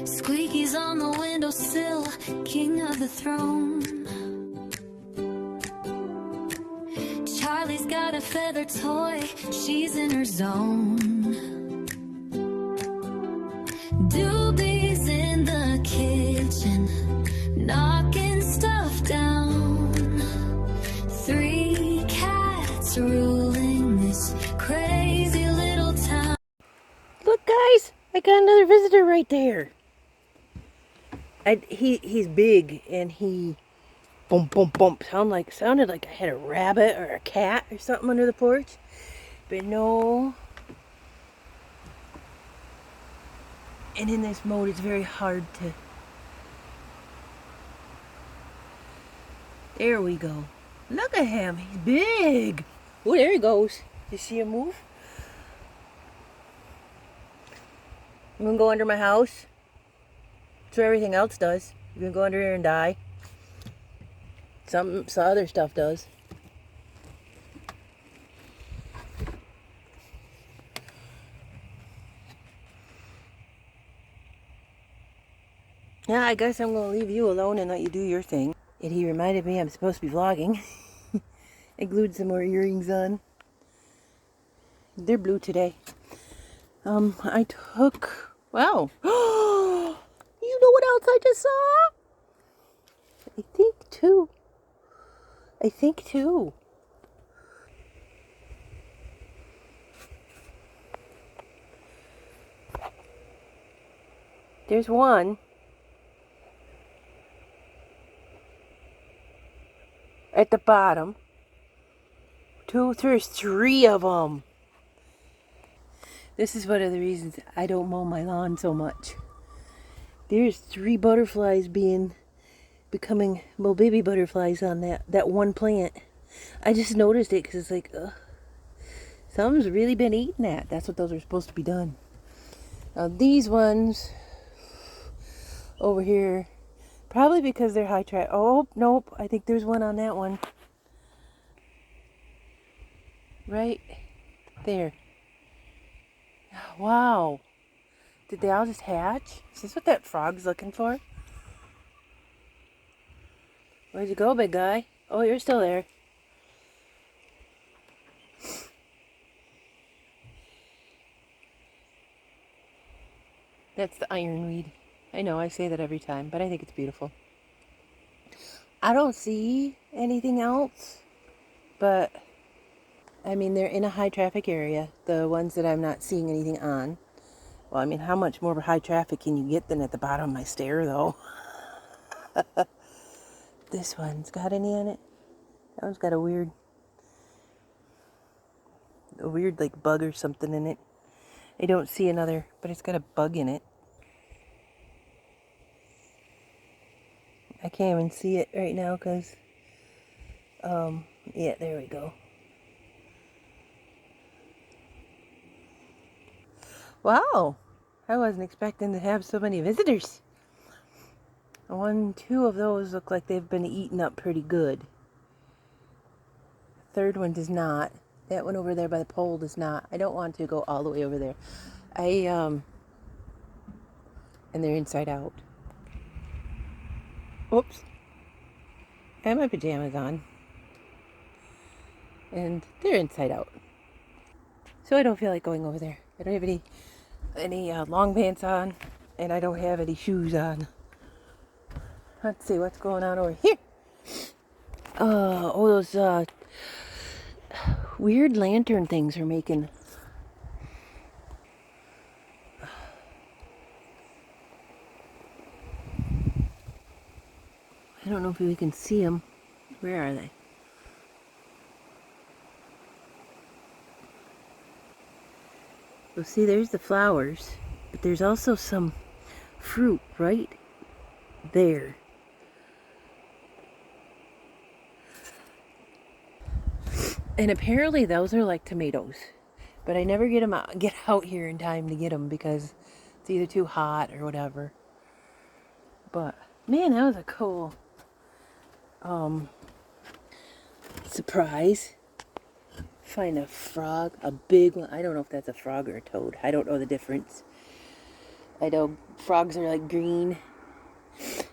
Squeaky's on the windowsill, king of the throne. Charlie's got a feather toy, she's in her zone. Doobie's in the kitchen, knocking stuff down. 3 cats ruling this crazy little town. Look, guys, I got another visitor right there. He's big and he boom boom boom sounded like I had a rabbit or a cat or something under the porch, but no. And in this mode, it's very hard to. There we go. Look at him. He's big. Oh, there he goes. You see him move? I'm gonna go under my house. That's what everything else does. You can go under here and die. Some other stuff does. Yeah, I guess I'm gonna leave you alone and let you do your thing. And he reminded me I'm supposed to be vlogging. I glued some more earrings on. They're blue today. I took, wow. You know what else I just saw? I think two. There's one. At the bottom. There's 3 of them. This is one of the reasons I don't mow my lawn so much. There's 3 butterflies becoming, well, baby butterflies on that one plant. I just noticed it because it's like, something's really been eating that. That's what those are supposed to be done. Now these ones over here, probably because they're high traffic. Oh, nope. I think there's one on that one. Right there. Wow. Did they all just hatch? Is this what that frog's looking for? Where'd you go, big guy? Oh, you're still there. That's the ironweed. I know, I say that every time, but I think it's beautiful. I don't see anything else, but I mean, they're in a high traffic area. The ones that I'm not seeing anything on. Well, I mean, how much more high traffic can you get than at the bottom of my stair, though? This one's got any on it? That one's got a weird like bug or something in it. I don't see another, but it's got a bug in it. I can't even see it right now because, yeah, there we go. Wow, I wasn't expecting to have so many visitors. 1, 2 of those look like they've been eaten up pretty good. Third one does not. That one over there by the pole does not. I don't want to go all the way over there. And they're inside out. Oops. I have my pajamas on. And they're inside out. So I don't feel like going over there. I don't have any long pants on. And I don't have any shoes on. Let's see what's going on over here. Those weird lantern things are making. I don't know if we can see them. Where are they? Well, see, there's the flowers, but there's also some fruit right there. And apparently those are like tomatoes, but I never get out here in time to get them because it's either too hot or whatever. But man, that was a cool surprise. Find a frog, a big one. I don't know if that's a frog or a toad. I don't know the difference. I know frogs are like green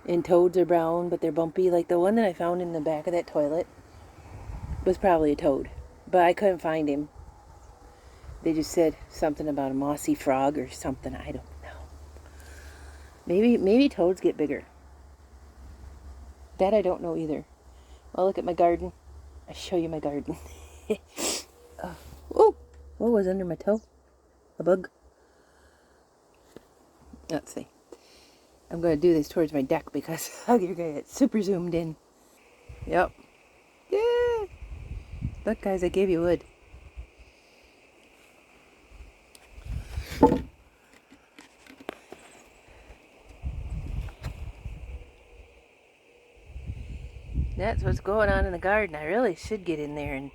and toads are brown, but they're bumpy. Like the one that I found in the back of that toilet was probably a toad, but I couldn't find him. They just said something about a mossy frog or something. I don't know. Maybe toads get bigger. That I don't know either. Well, look at my garden. I'll show you my garden. Oh, what was under my toe? A bug? Let's see. I'm going to do this towards my deck because you're going to get super zoomed in. Yep. Yeah. Look, guys, I gave you wood. That's what's going on in the garden. I really should get in there and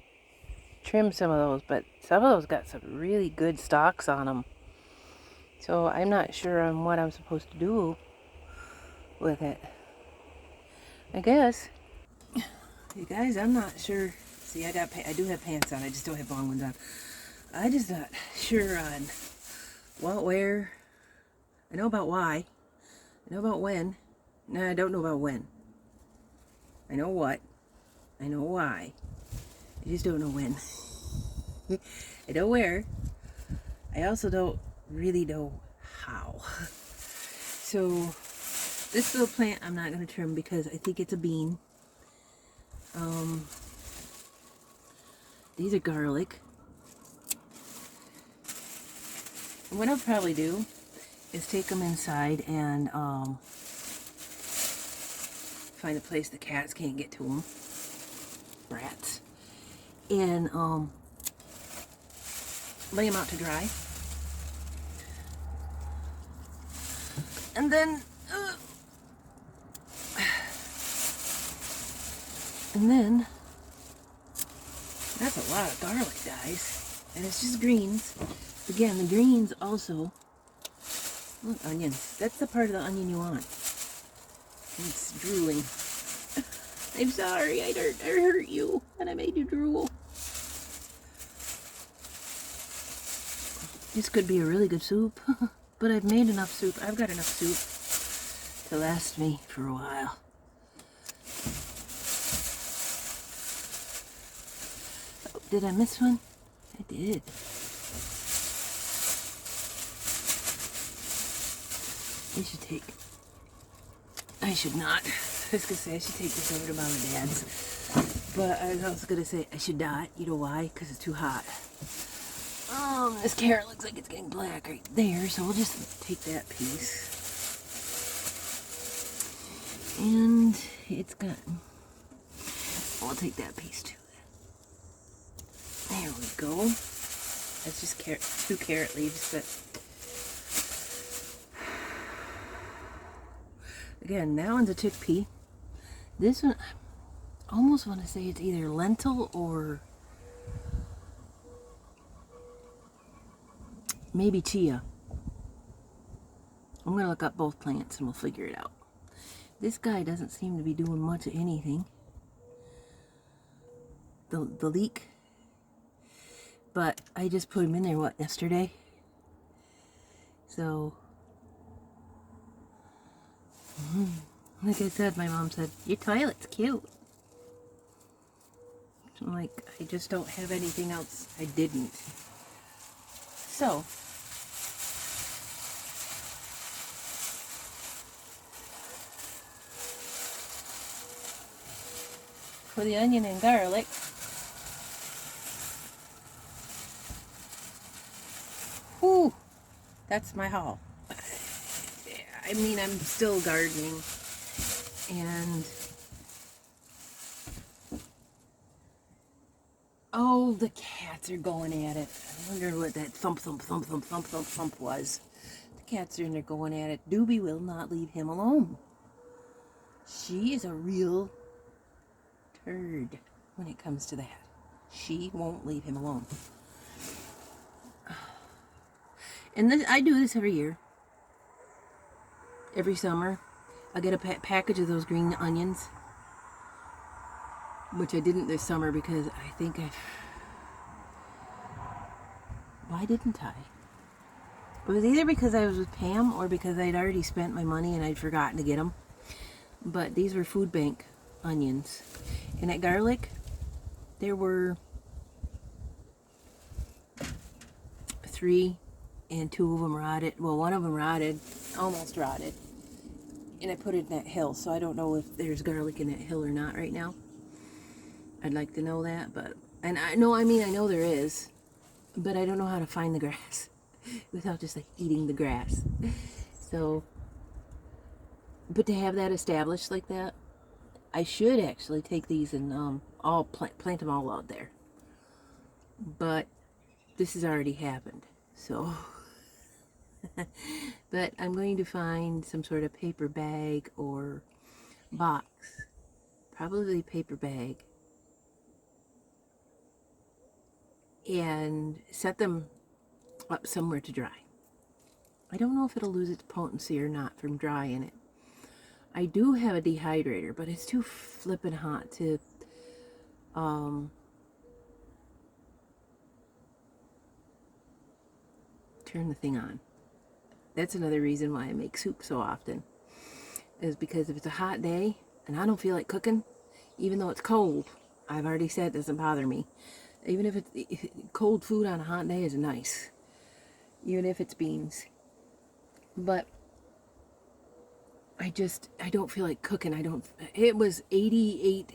trim some of those, but some of those got some really good stalks on them. So I'm not sure on what I'm supposed to do with it. I guess. You guys, I'm not sure. See, I do have pants on. I just don't have long ones on. I just not sure on what, where. I know about why. I know about when. No, I don't know about when. I know what. I know why. I just don't know when. I know where. I also don't really know how. So this little plant I'm not going to trim because I think it's a bean. These are garlic. And what I'll probably do is take them inside and find a place the cats can't get to them. Rats. And lay them out to dry. And then that's a lot of garlic, guys. And it's just greens. Again, the greens also, look, onions. That's the part of the onion you want. It's drooling. I'm sorry, I hurt you, and I made you drool. This could be a really good soup, but I've made enough soup. I've got enough soup to last me for a while. Oh, did I miss one? I did. I should not. I was gonna say I should take this over to Mom and Dad's, but I was also gonna say I should not. You know why? Because it's too hot. This carrot looks like it's getting black right there, so we'll just take that piece. And it's got. We'll take that piece too. There we go. That's just two carrot leaves, but again, that one's a chickpea. This one, I almost want to say it's either lentil or maybe chia. I'm going to look up both plants and we'll figure it out. This guy doesn't seem to be doing much of anything. The leek. But I just put him in there, yesterday? So, like I said, my mom said, your toilet's cute. I'm like, I just don't have anything else. I didn't. So, for the onion and garlic, whew, that's my haul. I mean, I'm still gardening, and oh, the cats are going at it. I wonder what that thump, thump, thump, thump, thump, thump, thump was. The cats are in there going at it. Doobie will not leave him alone. She is a real turd when it comes to that. She won't leave him alone. And this, I do this every year. Every summer. I get a package of those green onions. Which I didn't this summer because I think why didn't I? It was either because I was with Pam or because I'd already spent my money and I'd forgotten to get them. But these were food bank onions. And at garlic, there were 3 and 2 of them rotted. Well, one of them rotted, almost rotted. And I put it in that hill, so I don't know if there's garlic in that hill or not right now. I'd like to know that, but... And I know there is, but I don't know how to find the grass without just like eating the grass. So, but to have that established like that, I should actually take these and all plant them all out there. But this has already happened, so... But I'm going to find some sort of paper bag or box, probably paper bag, and set them up somewhere to dry. I don't know if it'll lose its potency or not from drying it. I do have a dehydrator, but it's too flippin' hot to turn the thing on. That's another reason why I make soup so often, is because if it's a hot day and I don't feel like cooking, even though it's cold, I've already said it doesn't bother me. Even if it's cold food on a hot day is nice, even if it's beans. But I don't feel like cooking. It was 88,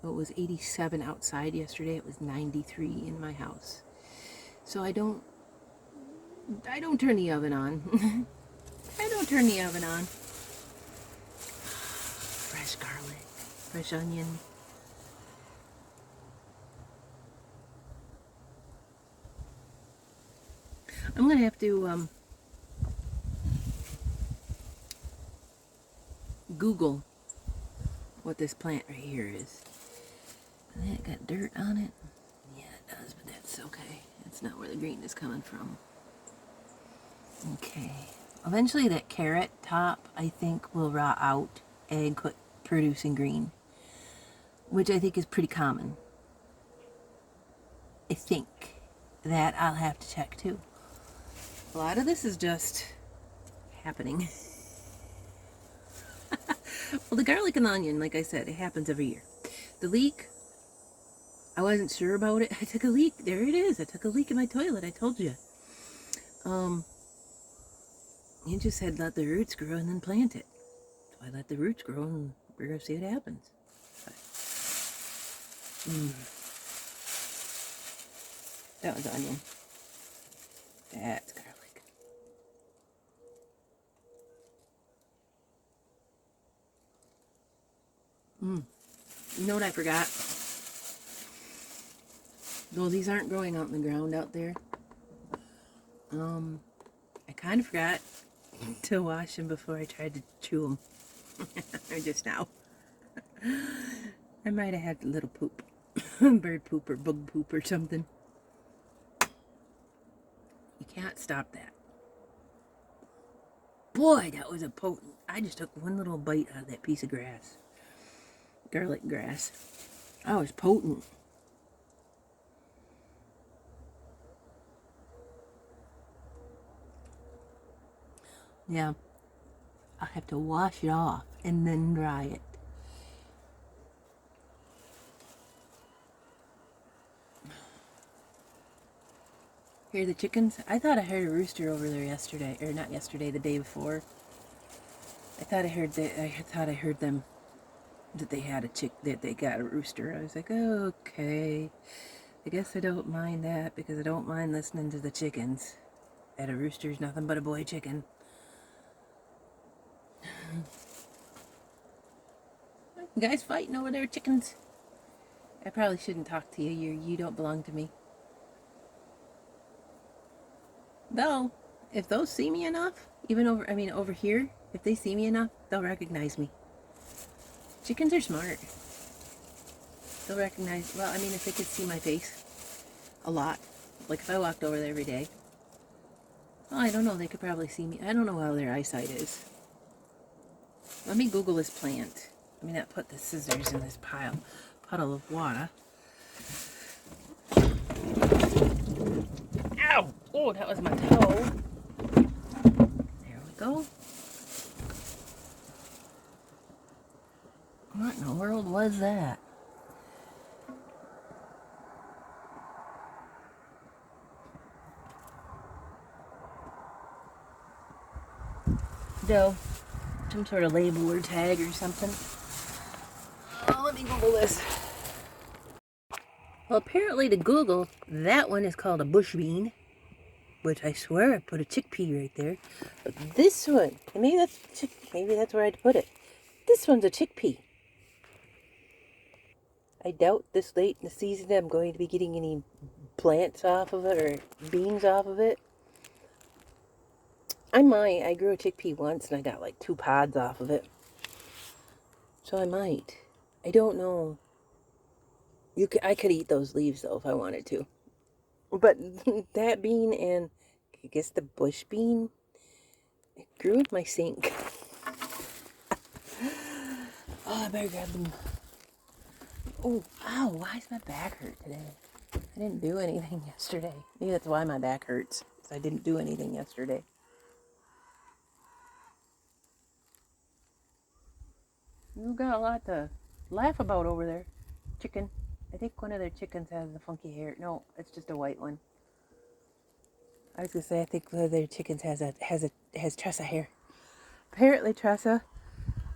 well, it was 87 outside yesterday. It was 93 in my house. So I don't turn the oven on. I don't turn the oven on. Fresh garlic, fresh onion. I'm gonna have to Google what this plant right here is. And it got dirt on it. Yeah, it does, but that's okay. That's not where the green is coming from. Okay. Eventually that carrot top, I think, will rot out and quit producing green, which I think is pretty common. I think. That I'll have to check too. A lot of this is just happening. Well, the garlic and onion, like I said, it happens every year. The leek, I wasn't sure about it. I took a leak. There it is. I took a leak in my toilet. I told you. You just said let the roots grow and then plant it. So I let the roots grow and we're going to see what happens. But, that was onion. That's garlic. You know what I forgot? Though these aren't growing out in the ground out there. I kind of forgot to wash them before I tried to chew them. Or just now. I might have had a little poop. Bird poop or bug poop or something. You can't stop that. Boy, that was a potent. I just took one little bite out of that piece of grass. Garlic grass. Oh, it was potent. Yeah. I'll have to wash it off and then dry it. Hear the chickens? I thought I heard a rooster over there yesterday, or not yesterday, the day before. I thought I heard them, that they had a that they got a rooster. I was like, oh, okay. I guess I don't mind that because I don't mind listening to the chickens. That a rooster's nothing but a boy chicken. You guys fighting over their chickens? I probably shouldn't talk to you. You don't belong to me. Though, if those see me enough, even over here, if they see me enough, they'll recognize me. Chickens are smart. They'll recognize, well, if they could see my face a lot, like if I walked over there every day, well, I don't know, they could probably see me. I don't know how their eyesight is. Let me Google this plant. Let me not put the scissors in this puddle of water. Ow! Oh, that was my toe. There we go. What in the world was that? Doe. Some sort of label or tag or something. Oh, let me Google this. Well, apparently to Google, that one is called a bush bean, which I swear I put a chickpea right there. But this one, and maybe that's where I'd put it. This one's a chickpea. I doubt this late in the season I'm going to be getting any plants off of it or beans off of it. I might. I grew a chickpea once and I got like 2 pods off of it. So I might. I don't know. I could eat those leaves though if I wanted to. But that bean and I guess the bush bean, it grew in my sink. Oh, I better grab them. Oh, ow, why does my back hurt today? I didn't do anything yesterday. Maybe that's why my back hurts. Because I didn't do anything yesterday. You've got a lot to laugh about over there. Chicken. I think one of their chickens has the funky hair. No, it's just a white one. I was gonna say I think one of their chickens has Tressa hair. Apparently Tressa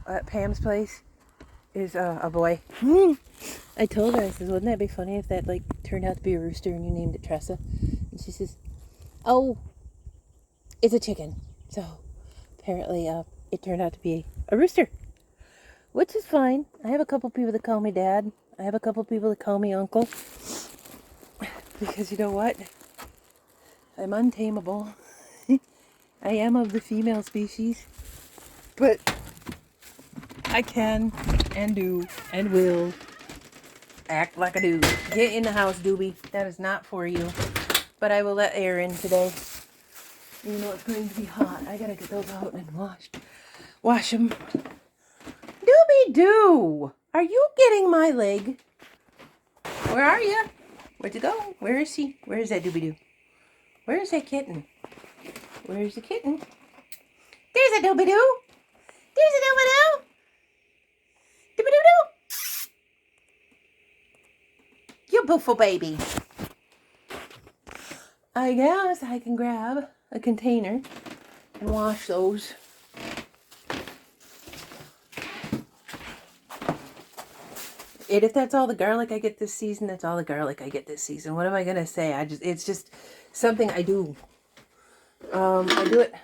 at Pam's place is a boy. I told her, I said, wouldn't that be funny if that like turned out to be a rooster and you named it Tressa? And she says, oh, it's a chicken. So apparently it turned out to be a rooster. Which is fine. I have a couple people that call me dad. I have a couple people that call me uncle. Because you know what? I'm untamable. I am of the female species. But I can and do and will act like a dude. Get in the house, Doobie. That is not for you. But I will let air in today. You know it's going to be hot. I gotta get those out and wash them. Doobie-doo! Are you getting my leg? Where are you? Where'd you go? Where is she? Where is that Doobie-doo? Where is that kitten? Where's the kitten? There's a Doobie-doo! There's a Doobie-doo! Doobie-doo-doo! You beautiful baby. I guess I can grab a container and wash those. And if that's all the garlic I get this season, that's all the garlic I get this season. What am I gonna say? It's just something I do. I do it.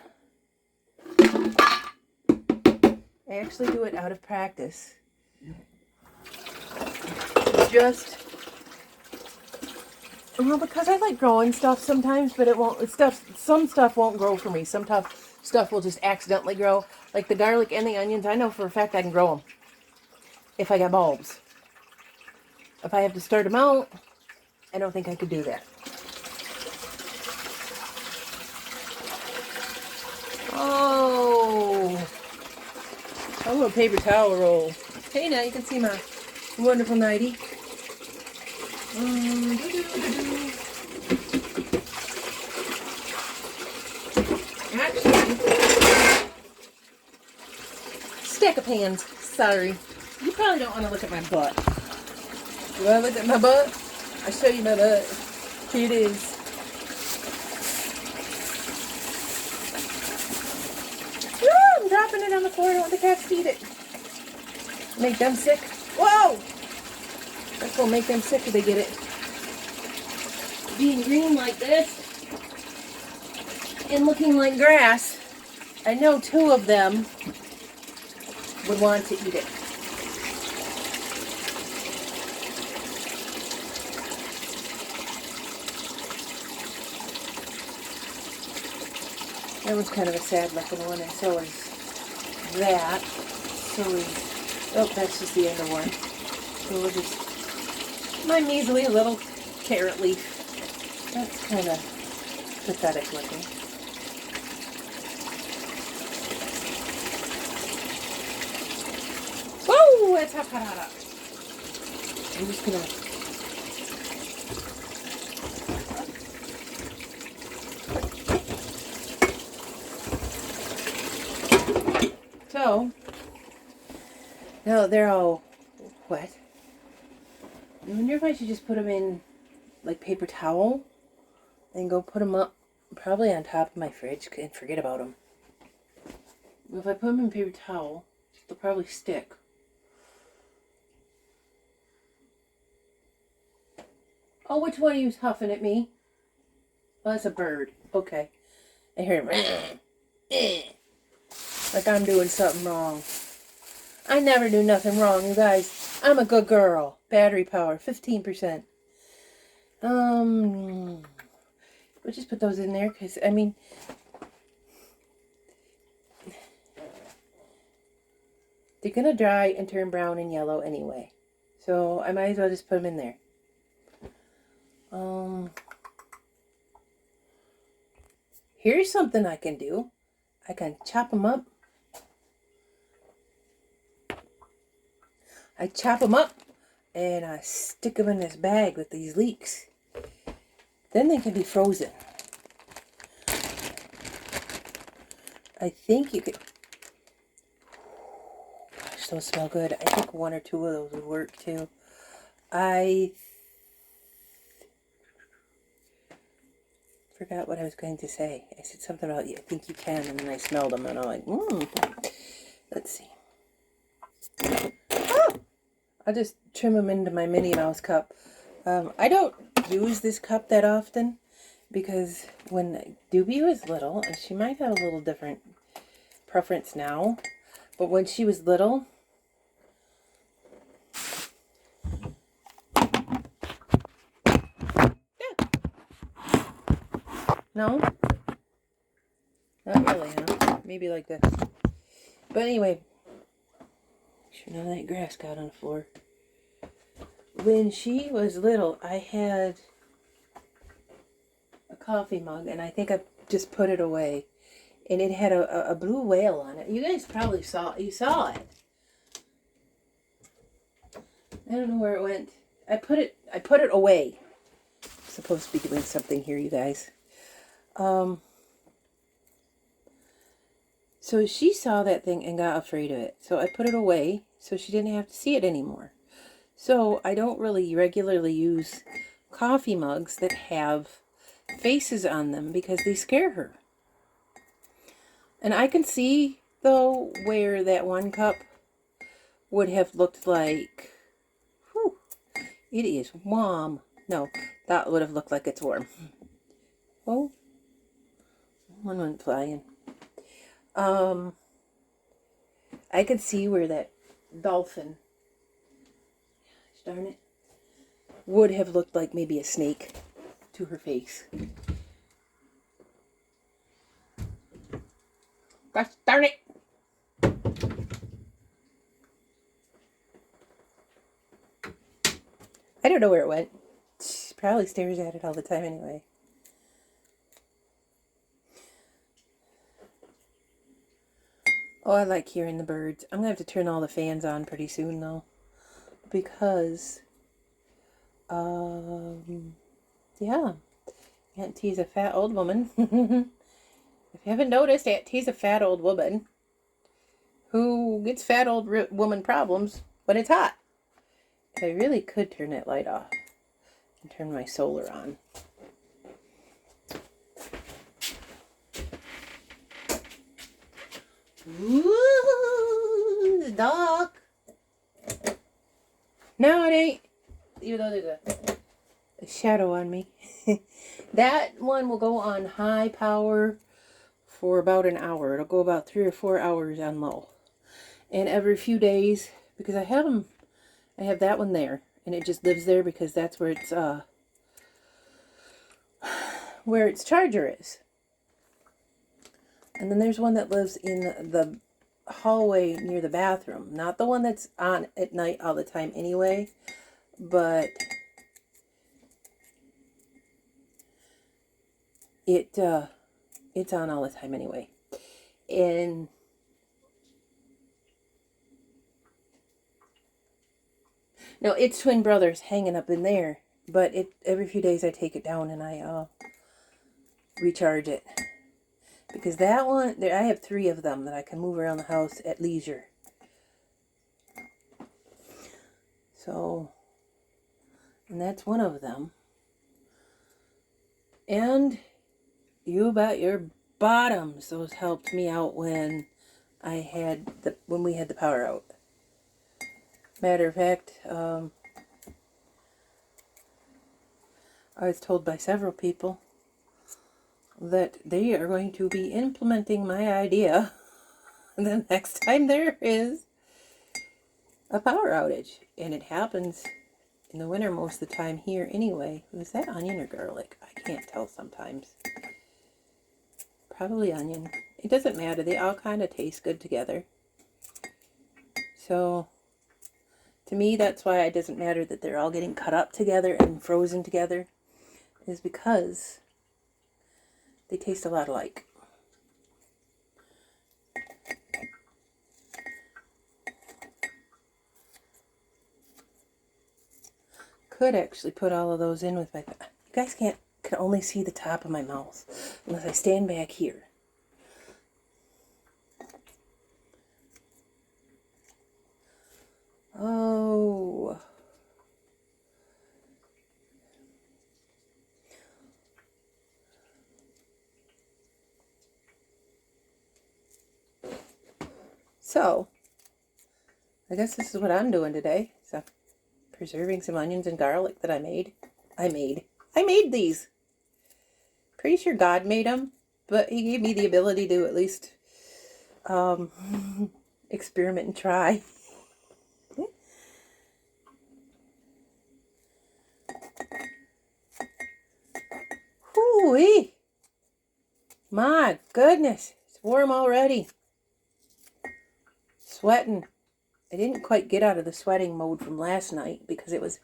I actually do it out of practice. Because I like growing stuff sometimes, but some stuff won't grow for me. Some stuff will just accidentally grow. Like the garlic and the onions, I know for a fact I can grow them if I got bulbs. If I have to start them out, I don't think I could do that. Oh, a little paper towel roll. Hey, now you can see my wonderful nightie. Actually, stack of pans. Sorry. You probably don't want to look at my butt. You want to look at my butt? I'll show you my butt. Here it is. Woo! I'm dropping it on the floor. I don't want the cats to eat it. Make them sick. Whoa! That's gonna make them sick if they get it. Being green like this and looking like grass, I know 2 of them would want to eat it. That was kind of a sad looking one, and so is that. Oh, that's just the end of one. So we'll just, my measly little carrot leaf. That's kind of pathetic looking. Whoa, it's hot, hot, hot. I'm just gonna So, now they're all wet. I wonder if I should just put them in like paper towel and go put them up probably on top of my fridge and forget about them. If I put them in paper towel, they'll probably stick. Oh, which one are you huffing at me? Oh, that's a bird. Okay. I hear him. Like I'm doing something wrong. I never do nothing wrong, you guys. I'm a good girl. Battery power, 15%. We'll just put those in there because, I mean, they're going to dry and turn brown and yellow anyway. So I might as well just put them in there. Here's something I can do. I can chop them up. I chop them up and I stick them in this bag with these leeks. Then they can be frozen. I think you could... Gosh, those smell good. I think one or two of those would work too. I forgot what I was going to say. I said something about, I think you can, and then I smelled them and I'm like, Let's see. I'll just trim them into my Minnie Mouse cup. I don't use this cup that often because when Doobie was little, and she might have a little different preference now, but when she was little, no, not really, huh? Maybe like this. But anyway, sure none of that grass got on the floor. When she was little, I had a coffee mug, and I think I just put it away. And it had a blue whale on it. You guys probably saw it. You saw it. I don't know where it went. I put it away. I'm supposed to be doing something here, you guys. So she saw that thing and got afraid of it. So I put it away so she didn't have to see it anymore. So I don't really regularly use coffee mugs that have faces on them because they scare her. And I can see, though, where that one cup would have looked like, whew, it is warm. No, that would have looked like it's warm. Oh, one went flying. I could see where that dolphin, darn it, would have looked like maybe a snake to her face. Gosh darn it! I don't know where it went. She probably stares at it all the time anyway. Oh, I like hearing the birds. I'm going to have to turn all the fans on pretty soon, though. Because, yeah. Aunt T's a fat old woman. If you haven't noticed, Aunt T's a fat old woman who gets fat old woman problems when it's hot. I really could turn that light off and turn my solar on. Ooh, it's dark. No, it ain't. Even though there's a shadow on me. That one will go on high power for about an hour. It'll go about 3 or 4 hours on low. And every few days, because I have that one there, and it just lives there because that's where its charger is. And then there's one that lives in the hallway near the bathroom. Not the one that's on at night all the time anyway, but it's on all the time anyway. And no, it's twin brothers hanging up in there, but every few days I take it down and I recharge it. Because that one, I have 3 of them that I can move around the house at leisure. So, and that's one of them. And you about your bottoms. Those helped me out when when we had the power out. Matter of fact, I was told by several people that they are going to be implementing my idea the next time there is a power outage. And it happens in the winter most of the time here anyway. Was that onion or garlic? I can't tell sometimes. Probably onion. It doesn't matter. They all kind of taste good together. So, to me, that's why it doesn't matter that they're all getting cut up together and frozen together. Is because they taste a lot alike. Could actually put all of those in with my... You guys can only see the top of my mouth unless I stand back here. Oh. So, I guess this is what I'm doing today. So, preserving some onions and garlic that I made. I made these. Pretty sure God made them, but he gave me the ability to at least experiment and try. Whoo-wee! My goodness, it's warm already. Sweating. I didn't quite get out of the sweating mode from last night because it was,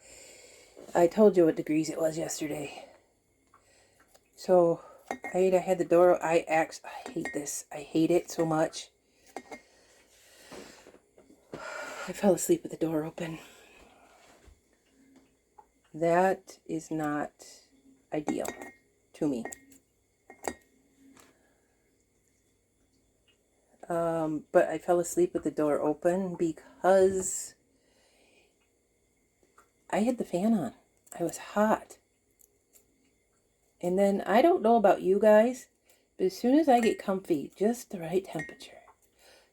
I told you what degrees it was yesterday. So, I had the door, I hate this. I hate it so much. I fell asleep with the door open. That is not ideal to me. But I fell asleep with the door open because I had the fan on. I was hot. And then, I don't know about you guys, but as soon as I get comfy, just the right temperature,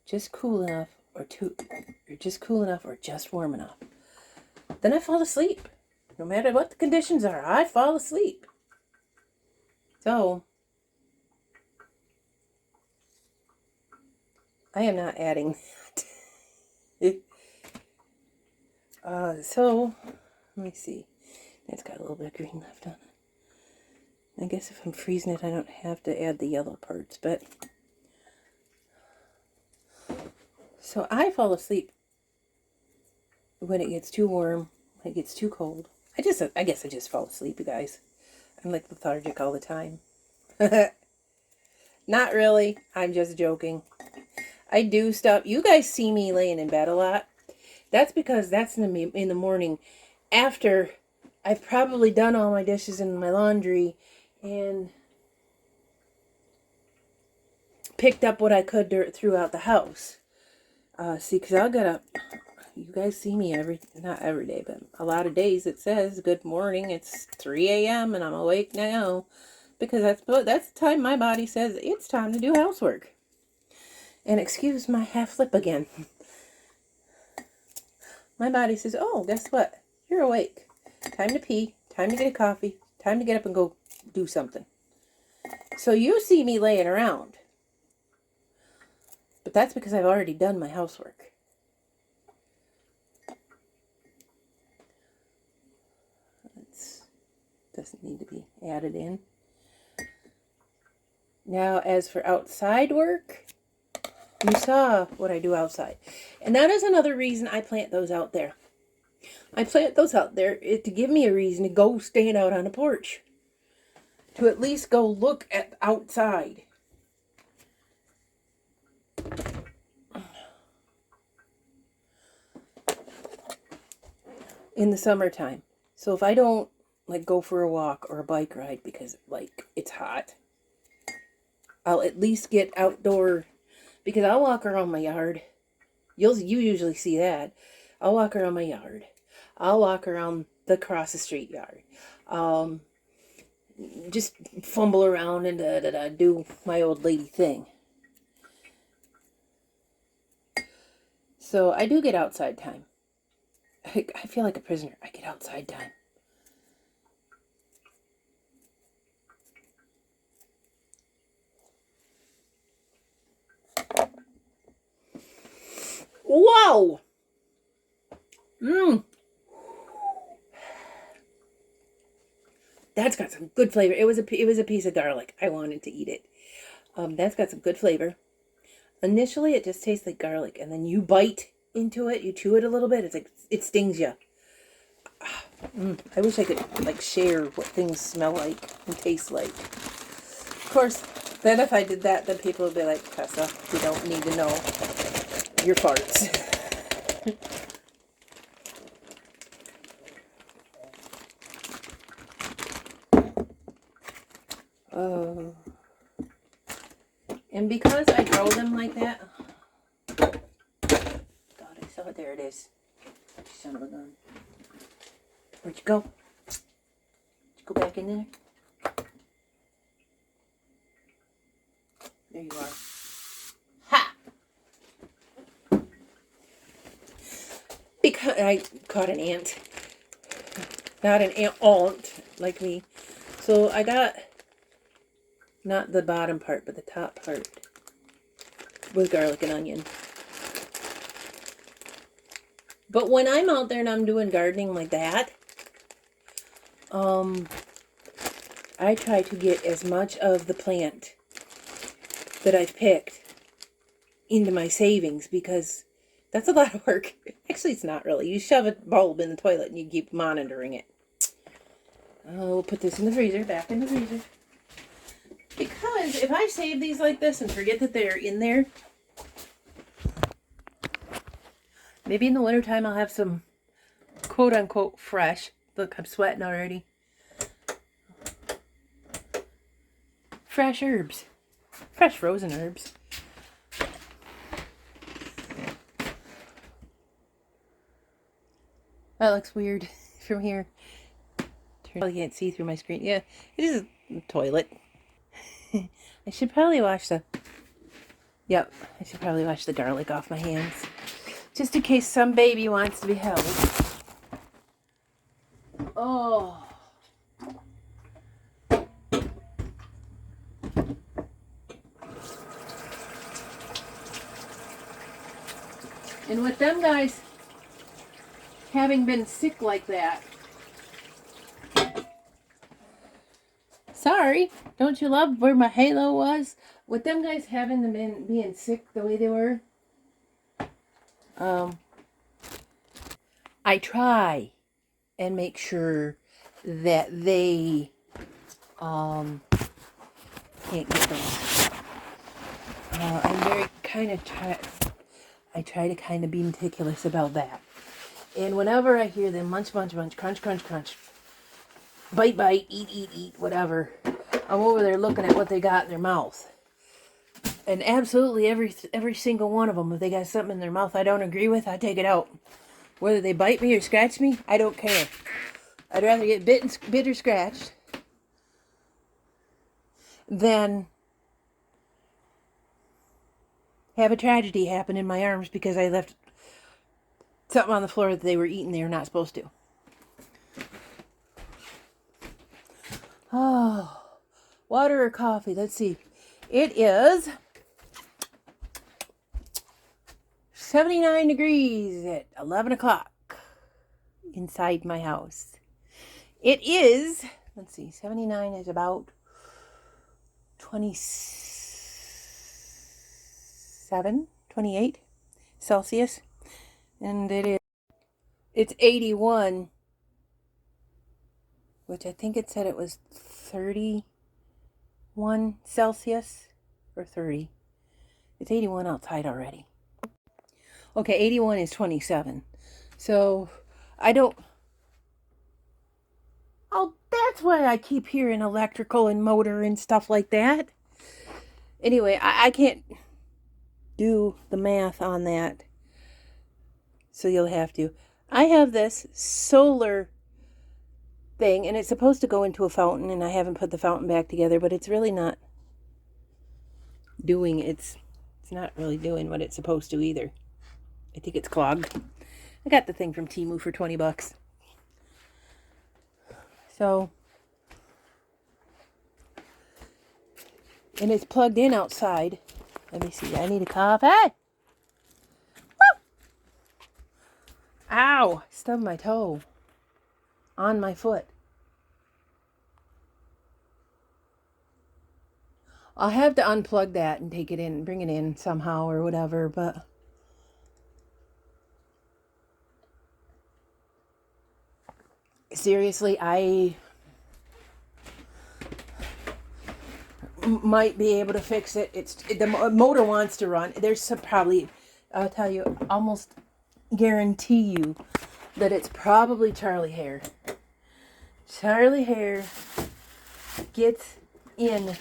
just cool enough or just warm enough, then I fall asleep. No matter what the conditions are, I fall asleep. So, I am not adding that. So, let me see. It's got a little bit of green left on it. I guess if I'm freezing it, I don't have to add the yellow parts, but... So I fall asleep when it gets too warm, when it gets too cold. I guess I just fall asleep, you guys. I'm like lethargic all the time. Not really. I'm just joking. I do stuff. You guys see me laying in bed a lot. That's because that's in the morning after I've probably done all my dishes and my laundry and picked up what I could throughout the house. See, because I'll get up. You guys see me not every day, but a lot of days it says, good morning, it's 3 a.m. and I'm awake now. Because that's the time my body says it's time to do housework. And excuse my half lip again. My body says, oh, guess what? You're awake. Time to pee, time to get a coffee, time to get up and go do something. So you see me laying around. But that's because I've already done my housework. Doesn't need to be added in. Now, as for outside work, you saw what I do outside. And that is another reason I plant those out there. I plant those out there to give me a reason to go stand out on the porch. To at least go look at outside. In the summertime. So if I don't go for a walk or a bike ride because it's hot, I'll at least get outdoor, because I'll walk around my yard. You usually see that. I'll walk around my yard. I'll walk around the across the street yard. Just fumble around and do my old lady thing. So I do get outside time. I feel like a prisoner. I get outside time. Whoa! That's got some good flavor. It was a piece of garlic. I wanted to eat it. That's got some good flavor. Initially, it just tastes like garlic, and then you bite into it, you chew it a little bit. It's like it stings you. I wish I could like share what things smell like and taste like. Of course, then if I did that, then people would be like, Tessa, we don't need to know your farts. And because I grow them like that, God, I saw it. There it is. Son of a gun. Where'd you go? Did you go back in there? There you are. Ha! Because I caught an ant. Not an ant like me. So I got not the bottom part, but the top part with garlic and onion. But when I'm out there and I'm doing gardening like that, I try to get as much of the plant that I've picked into my savings, because that's a lot of work. Actually, it's not really. You shove a bulb in the toilet and you keep monitoring it. We'll put this in the freezer, back in the freezer. Because if I save these like this and forget that they're in there, maybe in the wintertime I'll have some quote-unquote fresh. Look, I'm sweating already. Fresh herbs. Fresh frozen herbs. That looks weird from here. Probably can't see through my screen. Yeah, it is a toilet. I should probably wash the... Yep, I should probably wash the garlic off my hands. Just in case some baby wants to be held. Oh. And with them guys having been sick like that... Sorry, don't you love where my halo was? With them guys having them being sick the way they were, I try and make sure that they can't get those. I'm very I try to kind of be meticulous about that. And whenever I hear them munch, munch, munch, crunch, crunch, crunch, bite, bite, eat, eat, eat, whatever, I'm over there looking at what they got in their mouth. And absolutely every single one of them, if they got something in their mouth I don't agree with, I take it out. Whether they bite me or scratch me, I don't care. I'd rather get bit or scratched than have a tragedy happen in my arms because I left something on the floor that they were eating they were not supposed to. Oh, water or coffee? Let's see. It is 79 degrees at 11 o'clock inside my house. It is, let's see, 79 is about 27, 28 Celsius. And it's 81, which I think it said it was 31 Celsius or 30. It's 81 outside already. Okay, 81 is 27. So that's why I keep hearing electrical and motor and stuff like that. Anyway, I can't do the math on that. So you'll have to. I have this solar thing, and it's supposed to go into a fountain, and I haven't put the fountain back together, but it's really not doing, it's not really doing what it's supposed to either. I think it's clogged. I got the thing from Temu for 20 bucks. So, and it's plugged in outside. Let me see. I need a cough. Hey! Woo! Ow! Stubbed my toe on my foot. I'll have to unplug that and take it in, bring it in somehow or whatever, but seriously, I might be able to fix it. The motor wants to run. There's some probably, I'll tell you, almost guarantee you that it's probably Charlie hair. Charlie hair gets in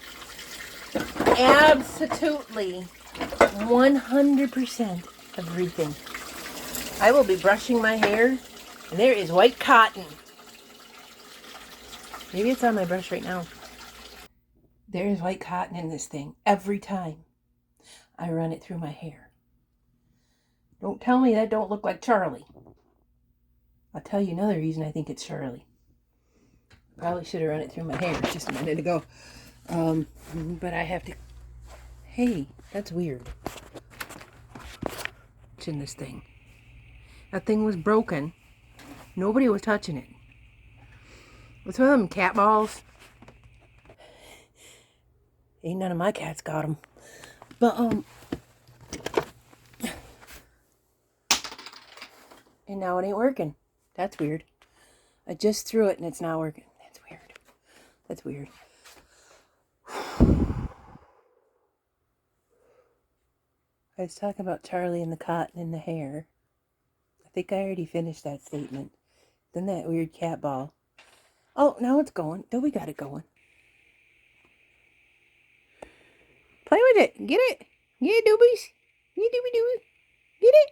absolutely 100% everything. I will be brushing my hair, and there is white cotton. Maybe it's on my brush right now. There is white cotton in this thing every time I run it through my hair. Don't tell me that don't look like Charlie. I'll tell you another reason I think it's Charlie. Probably should have run it through my hair just a minute ago. But I have to... Hey, that's weird. What's in this thing? That thing was broken. Nobody was touching it. What's one of them cat balls? Ain't none of my cats got them. But, and now it ain't working. That's weird. I just threw it and it's not working. That's weird. That's weird. I was talking about Charlie and the cotton in the hair. I think I already finished that statement. Then that weird cat ball. Oh, now it's going. Oh, we got it going. Play with it. Get it. Get it, doobies. Get it, doobie doobie. Get it.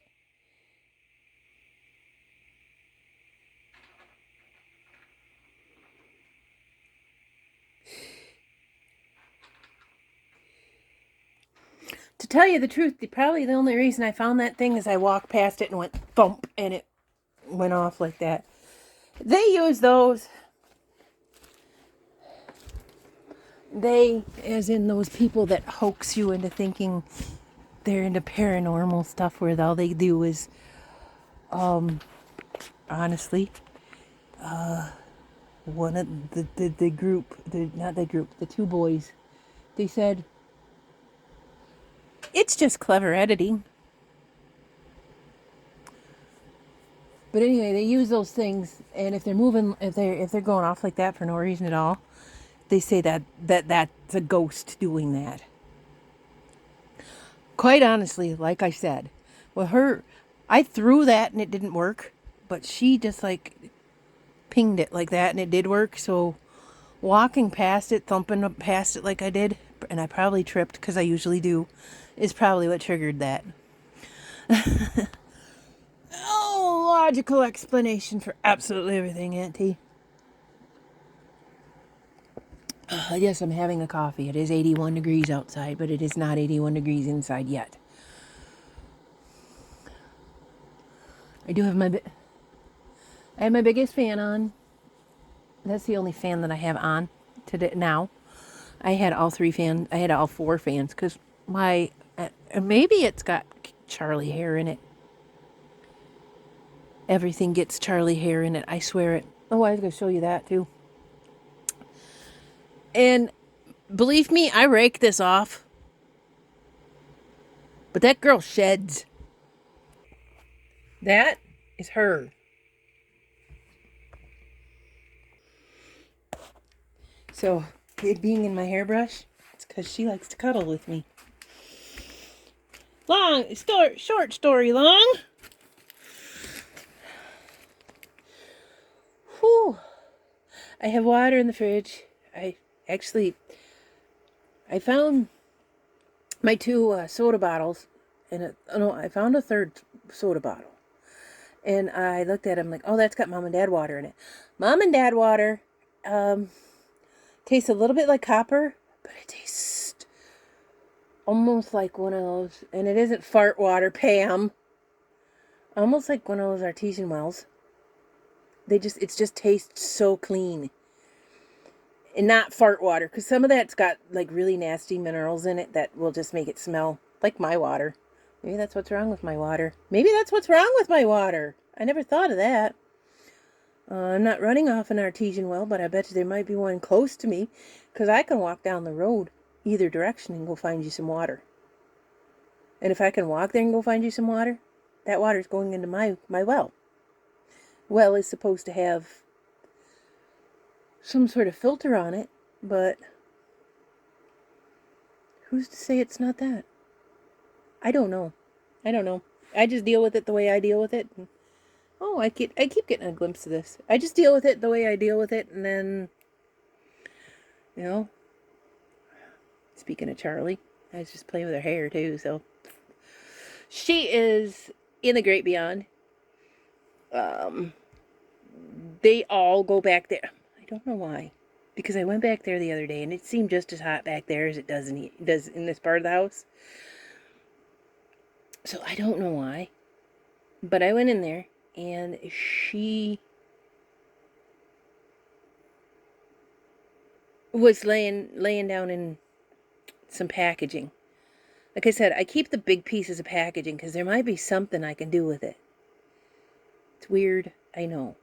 To tell you the truth, probably the only reason I found that thing is I walked past it and went thump, and it went off like that. They use those. They, as in those people that hoax you into thinking they're into paranormal stuff, where all they do is, honestly, one of the group, not the group, the two boys, they said, it's just clever editing. But anyway, they use those things, and if they're moving, if they're going off like that for no reason at all, they say that's a ghost doing that. Quite honestly, like I said, with her, I threw that and it didn't work, but she just like pinged it like that and it did work. So walking past it, thumping up past it like I did, and I probably tripped because I usually do, is probably what triggered that. Oh, logical explanation for absolutely everything, Auntie. Yes, I'm having a coffee. It is 81 degrees outside, but it is not 81 degrees inside yet. I do have I have my biggest fan on. That's the only fan that I have on today now. I had all four fans because maybe it's got Charlie hair in it. Everything gets Charlie hair in it. I swear it. Oh, I was going to show you that too. And believe me, I rake this off. But that girl sheds. That is her. So, it being in my hairbrush, it's because she likes to cuddle with me. Short story long. Whew. I have water in the fridge. I found my two soda bottles, and no, I found a third soda bottle. And I looked at them like, oh, that's got mom and dad water in it. Mom and dad water tastes a little bit like copper, but it tastes almost like one of those, and it isn't fart water, Pam. Almost like one of those artesian wells. It just tastes so clean. And not fart water, because some of that's got like really nasty minerals in it that will just make it smell like my water. Maybe that's what's wrong with my water. Maybe that's what's wrong with my water. I never thought of that. I'm not running off an artesian well, but I bet you there might be one close to me, because I can walk down the road either direction and go find you some water. And if I can walk there and go find you some water, that water's going into my well. Well is supposed to have some sort of filter on it, but who's to say it's not that? I don't know. I just deal with it the way I deal with it. Oh, I keep getting a glimpse of this. I just deal with it the way I deal with it, and then, speaking of Charlie, I was just playing with her hair too, so. She is in the great beyond. They all go back there. I don't know why. Because I went back there the other day, and it seemed just as hot back there as it does in this part of the house. So I don't know why. But I went in there, and she was laying down in some packaging. Like I said, I keep the big pieces of packaging because there might be something I can do with it. It's weird, I know.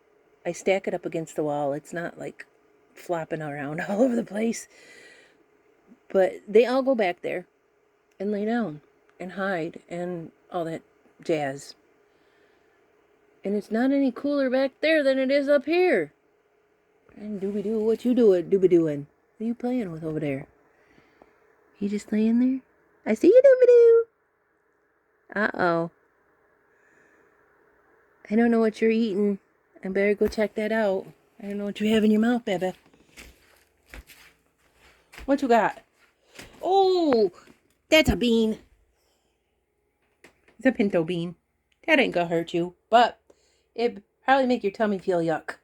I stack it up against the wall. It's not like flopping around all over the place. But they all go back there and lay down and hide and all that jazz. And it's not any cooler back there than it is up here. And doobie-doo, what you doing, doobie-dooing? What are you playing with over there? You just laying there? I see you, doobie-doo. Uh-oh. I don't know what you're eating. I better go check that out. I don't know what you have in your mouth, baby. What you got? Oh, that's a bean. It's a pinto bean. That ain't gonna hurt you, but it probably make your tummy feel yuck.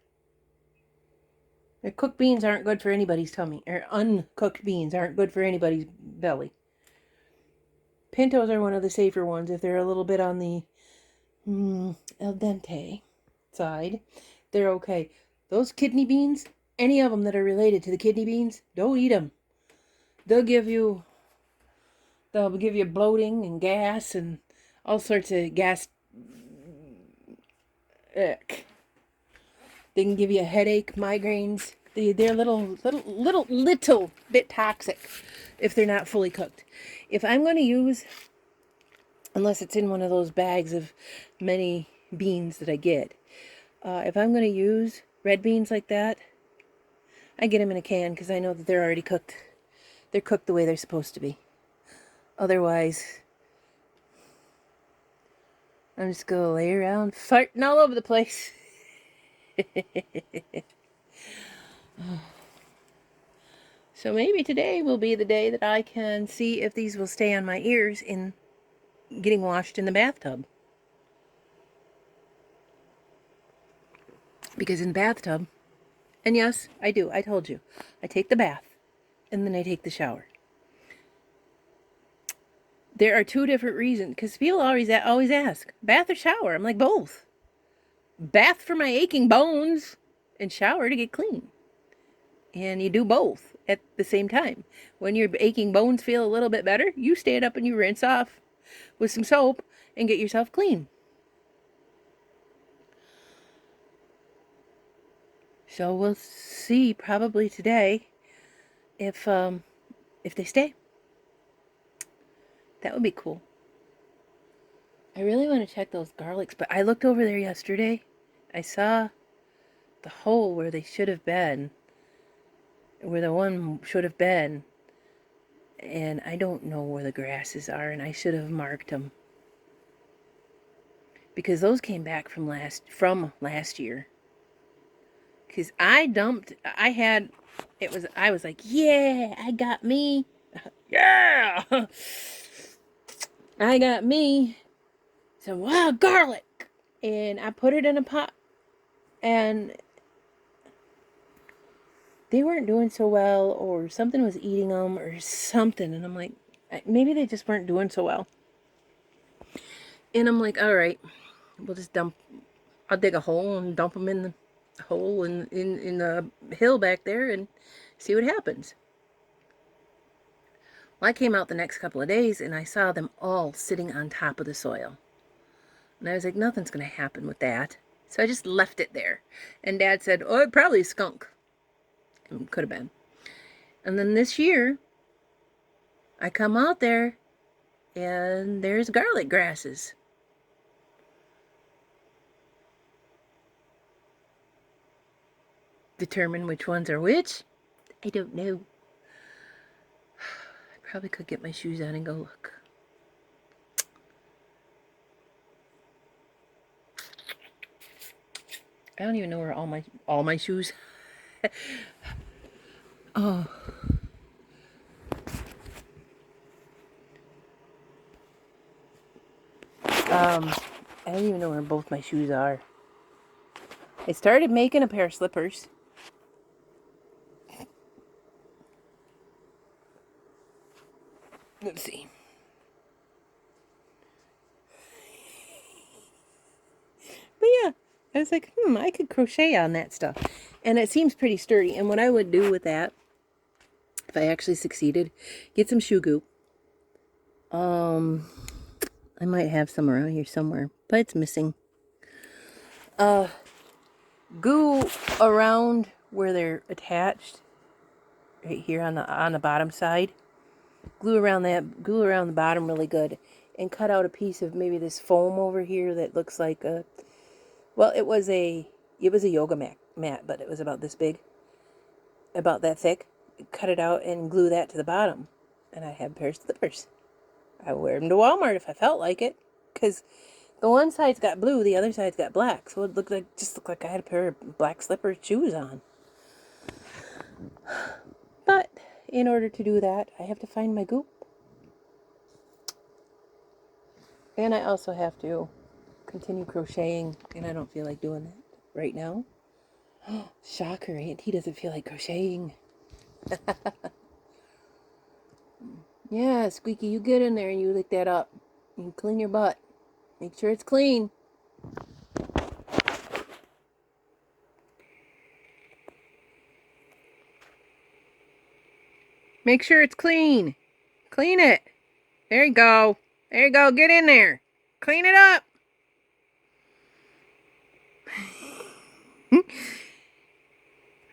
The cooked beans aren't good for anybody's tummy, or uncooked beans aren't good for anybody's belly. Pintos are one of the safer ones if they're a little bit on the al dente side. They're okay. Those kidney beans, any of them that are related to the kidney beans, don't eat them. They'll give you bloating and gas and all sorts of gas. Ick. They can give you a headache, migraines. They're little bit toxic if they're not fully cooked. If I'm going to use, unless it's in one of those bags of many beans that I get, if I'm going to use red beans like that, I get them in a can because I know that they're already cooked. They're cooked the way they're supposed to be. Otherwise, I'm just going to lay around farting all over the place. So maybe today will be the day that I can see if these will stay on my ears in getting washed in the bathtub. Because in the bathtub, and yes, I do, I told you, I take the bath and then I take the shower. There are two different reasons, because people always ask, bath or shower? I'm like, both. Bath for my aching bones and shower to get clean. And you do both at the same time. When your aching bones feel a little bit better, you stand up and you rinse off with some soap and get yourself clean. So we'll see probably today if they stay. That would be cool. I really want to check those garlics, but I looked over there yesterday. I saw the hole where they should have been, where the one should have been, and I don't know where the grasses are, and I should have marked them. Because those came back from last year. Because I was like, yeah, I got me. Yeah! I got me some wild garlic, and I put it in a pot, and they weren't doing so well, or something was eating them or something, and I'm like, maybe they just weren't doing so well. And I'm like, all right, we'll just I'll dig a hole and dump them in the hole in the hill back there and see what happens. Well, I came out the next couple of days and I saw them all sitting on top of the soil. And I was like, nothing's going to happen with that. So I just left it there. And Dad said, oh, it probably a skunk. It could have been. And then this year, I come out there and there's garlic grasses. Determine which ones are which? I don't know. I probably could get my shoes on and go look. I don't even know where all my shoes. Oh. I don't even know where both my shoes are. I started making a pair of slippers. Let's see. But yeah, I was like, I could crochet on that stuff. And it seems pretty sturdy. And what I would do with that, if I actually succeeded, get some shoe goo. I might have some around here somewhere, but it's missing. Goo around where they're attached, right here on the bottom side. Glue around the bottom really good, and cut out a piece of maybe this foam over here that looks like a, well, it was a yoga mat, but it was about this big, about that thick. Cut it out and glue that to the bottom, and I have a pair of slippers. I would wear them to Walmart if I felt like it, because the one side's got blue, the other side's got black, so it looked like I had a pair of black slipper shoes on. But in order to do that, I have to find my goop. And I also have to continue crocheting, and I don't feel like doing that right now. Shocker, he doesn't feel like crocheting. Yeah, Squeaky, you get in there and you lick that up. You clean your butt. Make sure it's clean. Make sure it's clean. Clean it. There you go. There you go. Get in there. Clean it up.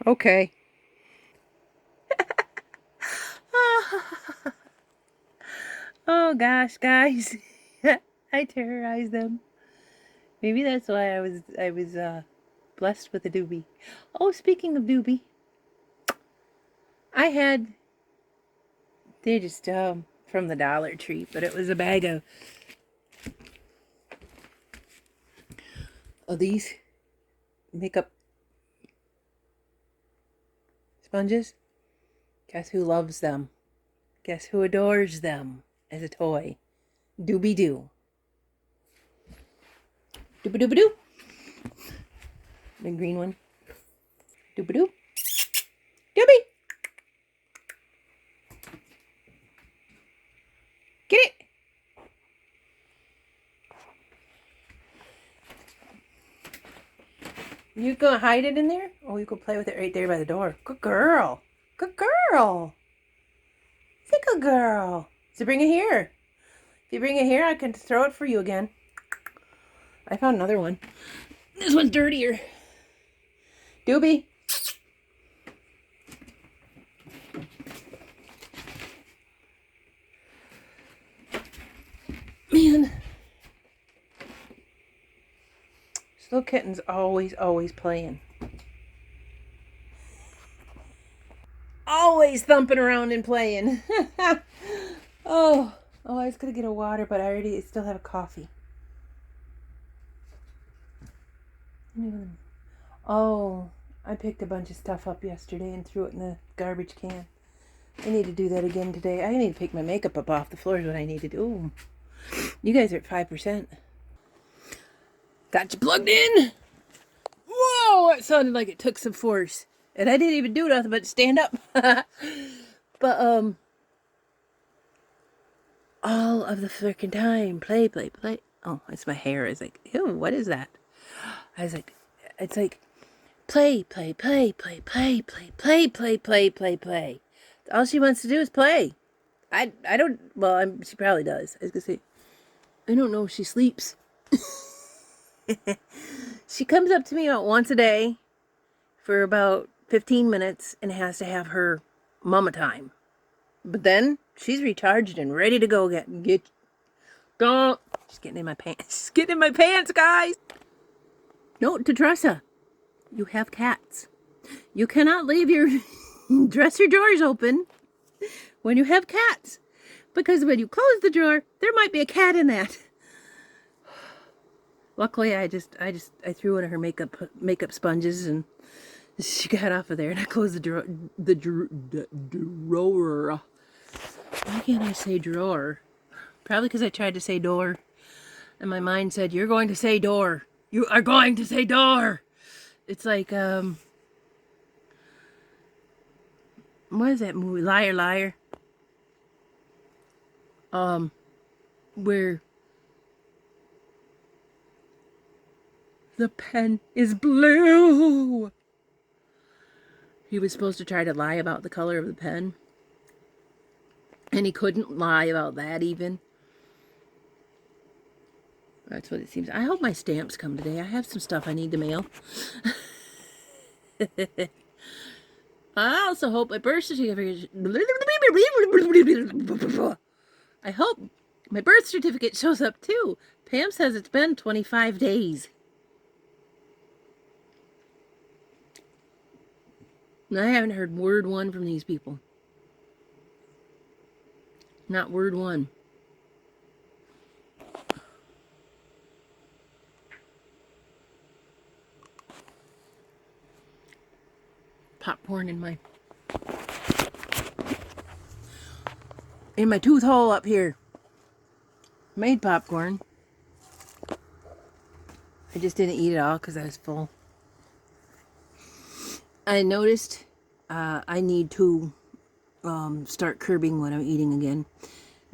Okay. Oh gosh, guys. I terrorized them. Maybe that's why I was blessed with a doobie. Oh, speaking of doobie, they're just from the Dollar Tree, but it was a bag of these makeup sponges. Guess who loves them? Guess who adores them as a toy? Doobie Doo. Doobie Doobie Doo. The green one. Doobie Doo. Doobie. Get it. You gonna hide it in there? Oh, you can play with it right there by the door. Good girl. Good girl. It's a good girl. So bring it here. If you bring it here, I can throw it for you again. I found another one. This one's dirtier. Doobie. Man. This little kitten's always playing. Always thumping around and playing. Oh, I was gonna get a water, but I still have a coffee. Oh, I picked a bunch of stuff up yesterday and threw it in the garbage can. I need to do that again today. I need to pick my makeup up off the floor is what I need to do. You guys are at 5%. Got you plugged in. Whoa, it sounded like it took some force. And I didn't even do nothing but stand up. But, all of the freaking time. Play, play, play. Oh, it's my hair. I was like, ew, what is that? I was like, it's like, play, play, play, play, play, play, play, play, play, play, play. All she wants to do is play. I don't, well, she probably does. I was gonna say, I don't know if she sleeps. She comes up to me about once a day for about 15 minutes and has to have her mama time. But then she's recharged and ready to go again. Don't. She's getting in my pants. She's getting in my pants, guys. Note to Tressa. You have cats. You cannot leave your dresser drawers open when you have cats. Because when you close the drawer, there might be a cat in that. Luckily, I threw one of her makeup sponges and she got off of there, and I closed the drawer. Why can't I say drawer? Probably because I tried to say door, and my mind said, "You're going to say door. You are going to say door." It's like what is that movie? Liar, Liar. Where the pen is blue. He was supposed to try to lie about the color of the pen. And he couldn't lie about that even. That's what it seems. I hope my stamps come today. I have some stuff I need to mail. I also hope my birth certificate... I hope my birth certificate shows up too. Pam says it's been 25 days. And I haven't heard word one from these people. Not word one. Popcorn in my tooth hole up here. Made popcorn. I just didn't eat it all because I was full. I noticed I need to start curbing what I'm eating again,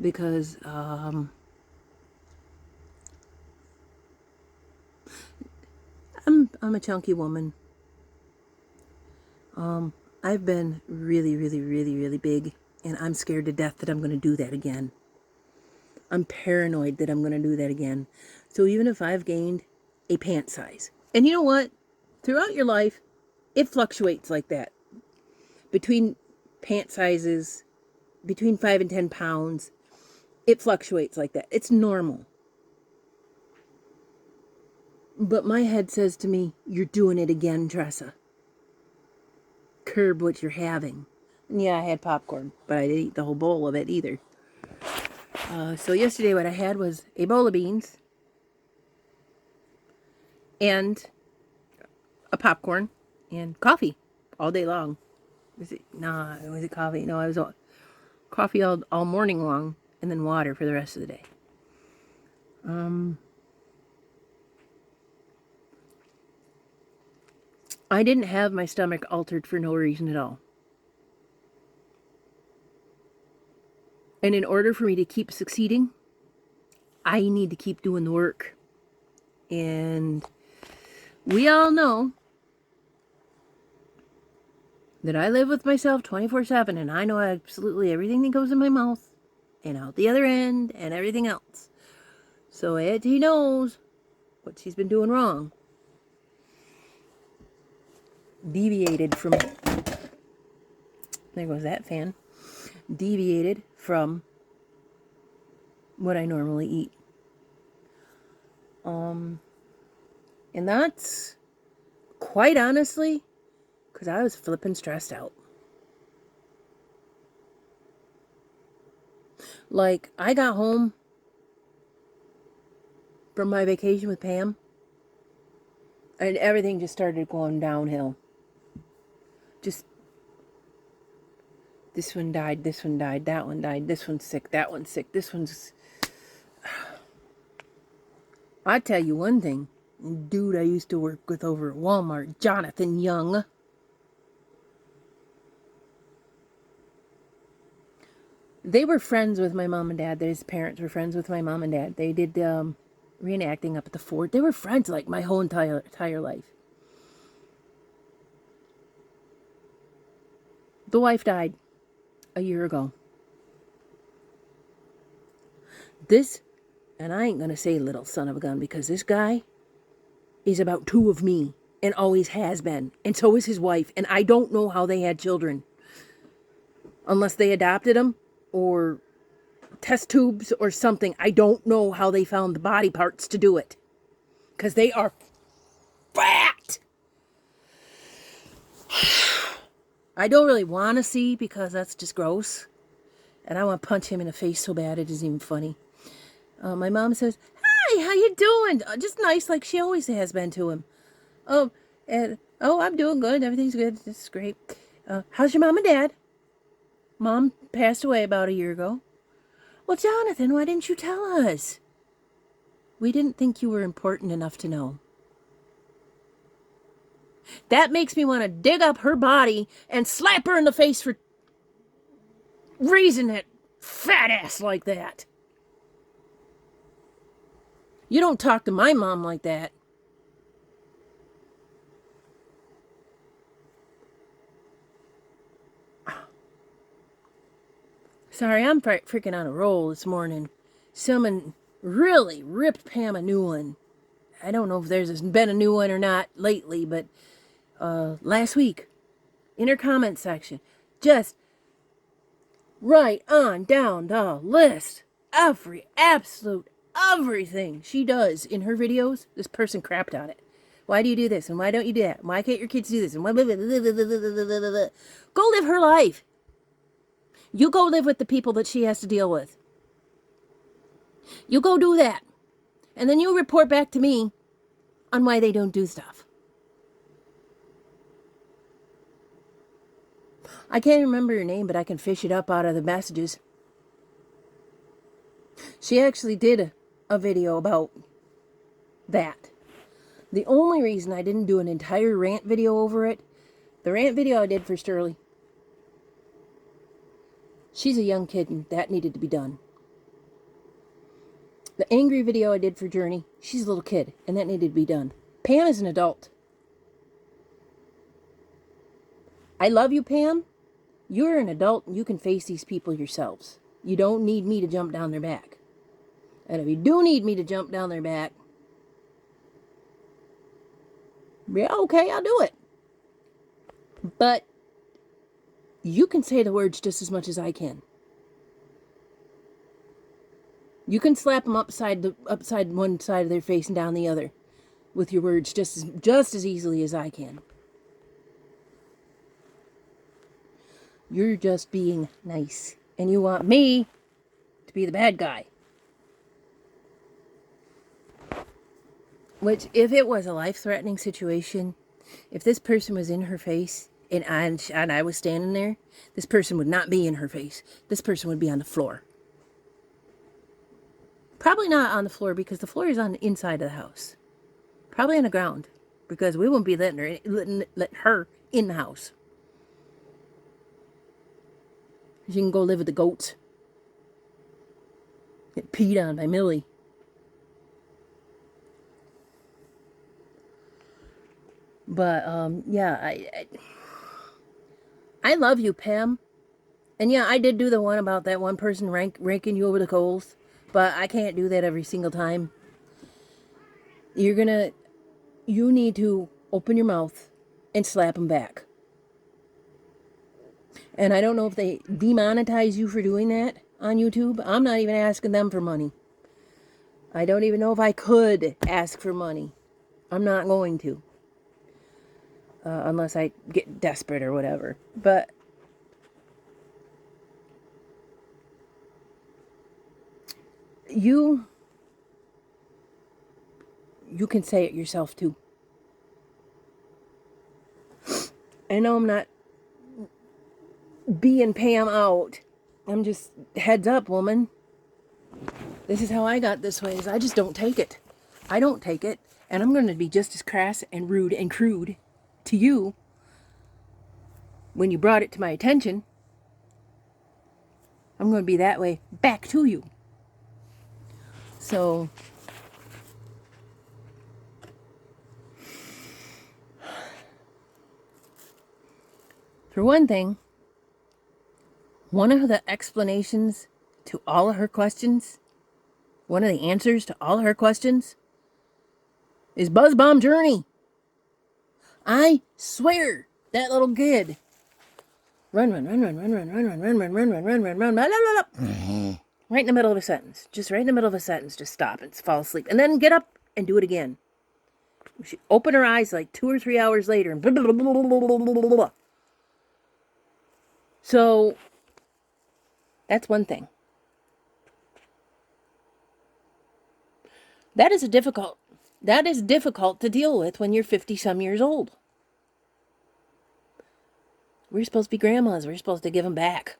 because I'm a chunky woman. I've been really, really, really, really big, and I'm scared to death that I'm going to do that again. I'm paranoid that I'm going to do that again. So even if I've gained a pant size, and you know what? Throughout your life, it fluctuates like that. Between pant sizes, between 5 and 10 pounds, it fluctuates like that. It's normal. But my head says to me, you're doing it again, Tressa. Curb what you're having. And yeah, I had popcorn, but I didn't eat the whole bowl of it either. So yesterday what I had was a bowl of beans and a popcorn and coffee all day long. Was it coffee? No, I was coffee all morning long, and then water for the rest of the day. I didn't have my stomach altered for no reason at all. And in order for me to keep succeeding, I need to keep doing the work. And we all know that I live with myself 24/7, and I know absolutely everything that goes in my mouth and out the other end and everything else. So Auntie knows what she's been doing wrong. Deviated from... There goes that fan. Deviated from what I normally eat. And that's, quite honestly, because I was flipping stressed out. Like, I got home from my vacation with Pam, and everything just started going downhill. Just, this one died, that one died, this one's sick, that one's sick, this one's... I tell you one thing. Dude I used to work with over at Walmart, Jonathan Young. They were friends with my mom and dad. His parents were friends with my mom and dad. They did reenacting up at the fort. They were friends like my whole entire life. The wife died a year ago. This, and I ain't gonna say little son of a gun, because this guy is about two of me and always has been. And so is his wife. And I don't know how they had children. Unless they adopted them or test tubes or something. I don't know how they found the body parts to do it. Because they are fat. I don't really want to see, because that's just gross. And I want to punch him in the face so bad it isn't even funny. My mom says, "Hi, how you doing?" Just nice, like she always has been to him. Oh, I'm doing good. Everything's good. It's great. How's your mom and dad? Mom passed away about a year ago. Well, Jonathan, why didn't you tell us? We didn't think you were important enough to know. That makes me want to dig up her body and slap her in the face for raising that fat ass like that. You don't talk to my mom like that. Sorry, I'm freaking on a roll this morning. Someone really ripped Pam a new one. I don't know if there's been a new one or not lately, but last week, in her comment section, just right on down the list, everything she does in her videos, this person crapped on it. Why do you do this? And why don't you do that? Why can't your kids do this? And blah, blah, blah, blah, blah, blah, blah, blah. Go live her life. You go live with the people that she has to deal with. You go do that. And then you report back to me on why they don't do stuff. I can't remember her name, but I can fish it up out of the messages. She actually did a video about that. The only reason I didn't do an entire rant video over it, the rant video I did for Sterling. She's a young kid and that needed to be done. The angry video I did for Journey, she's a little kid and that needed to be done. Pam is an adult. I love you, Pam. You're an adult and you can face these people yourselves. You don't need me to jump down their back. And if you do need me to jump down their back, yeah, okay, I'll do it. But you can say the words just as much as I can. You can slap them upside one side of their face and down the other with your words just as easily as I can. You're just being nice. And you want me to be the bad guy. Which, if it was a life-threatening situation, if this person was in her face and I was standing there, this person would not be in her face. This person would be on the floor. Probably not on the floor because the floor is on the inside of the house. Probably on the ground because we wouldn't be letting her in the house. She can go live with the goats. Get peed on by Millie. But, yeah, I love you, Pam. And yeah, I did do the one about that one person ranking you over the coals. But I can't do that every single time. You need to open your mouth and slap them back. And I don't know if they demonetize you for doing that on YouTube. I'm not even asking them for money. I don't even know if I could ask for money. I'm not going to. Unless I get desperate or whatever. But you can say it yourself too. I know I'm not being Pam out. I'm just, heads up, woman. This is how I got this way, is I just don't take it. I don't take it, and I'm going to be just as crass and rude and crude to you when you brought it to my attention. I'm going to be that way back to you. So, for one thing, one of the explanations to all of her questions, one of the answers to all of her questions, is Buzz Bomb Journey. I swear, that little kid. Run, run, run, run, run, run, run, run, run, run, run, run, run, run, run, run, right in the middle of a sentence. Just right in the middle of a sentence. Just stop and fall asleep. And then get up and do it again. She open her eyes like 2 or 3 hours later and blah, blah, blah, blah, blah, blah, blah, blah, blah. So, that's one thing. That is difficult to deal with when you're 50-some years old. We're supposed to be grandmas. We're supposed to give them back.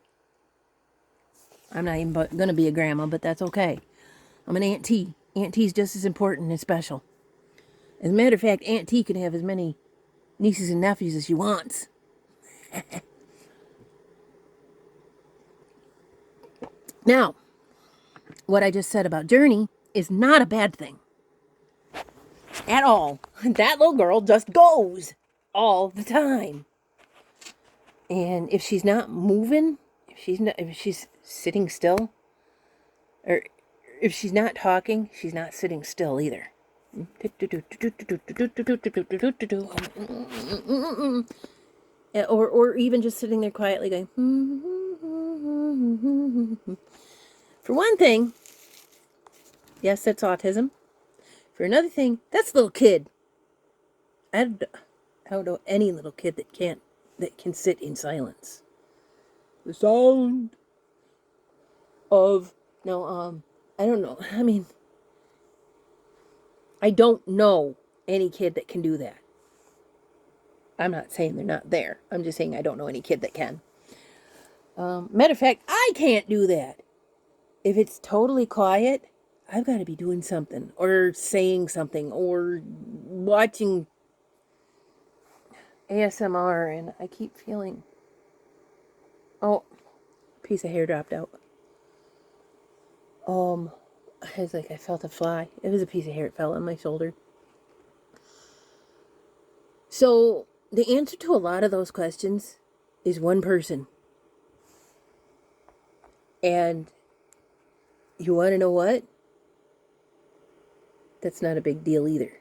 I'm not even going to be a grandma, but that's okay. I'm an Aunt T. Aunt T's just as important and special. As a matter of fact, Aunt T can have as many nieces and nephews as she wants. Now, what I just said about Journey is not a bad thing. At all. That little girl just goes all the time. And if she's not moving, if she's sitting still, or if she's not talking, she's not sitting still either. Or even just sitting there quietly going. For one thing, yes, that's autism. For another thing, that's a little kid. I don't know any little kid that can sit in silence. The sound of I don't know. I mean, I don't know any kid that can do that. I'm not saying they're not there. I'm just saying I don't know any kid that can. Matter of fact, I can't do that. If it's totally quiet, I've got to be doing something or saying something or watching ASMR, and I keep feeling, oh, a piece of hair dropped out. I was like, I felt a fly. It was a piece of hair. It fell on my shoulder. So the answer to a lot of those questions is one person. And you want to know what? That's not a big deal either.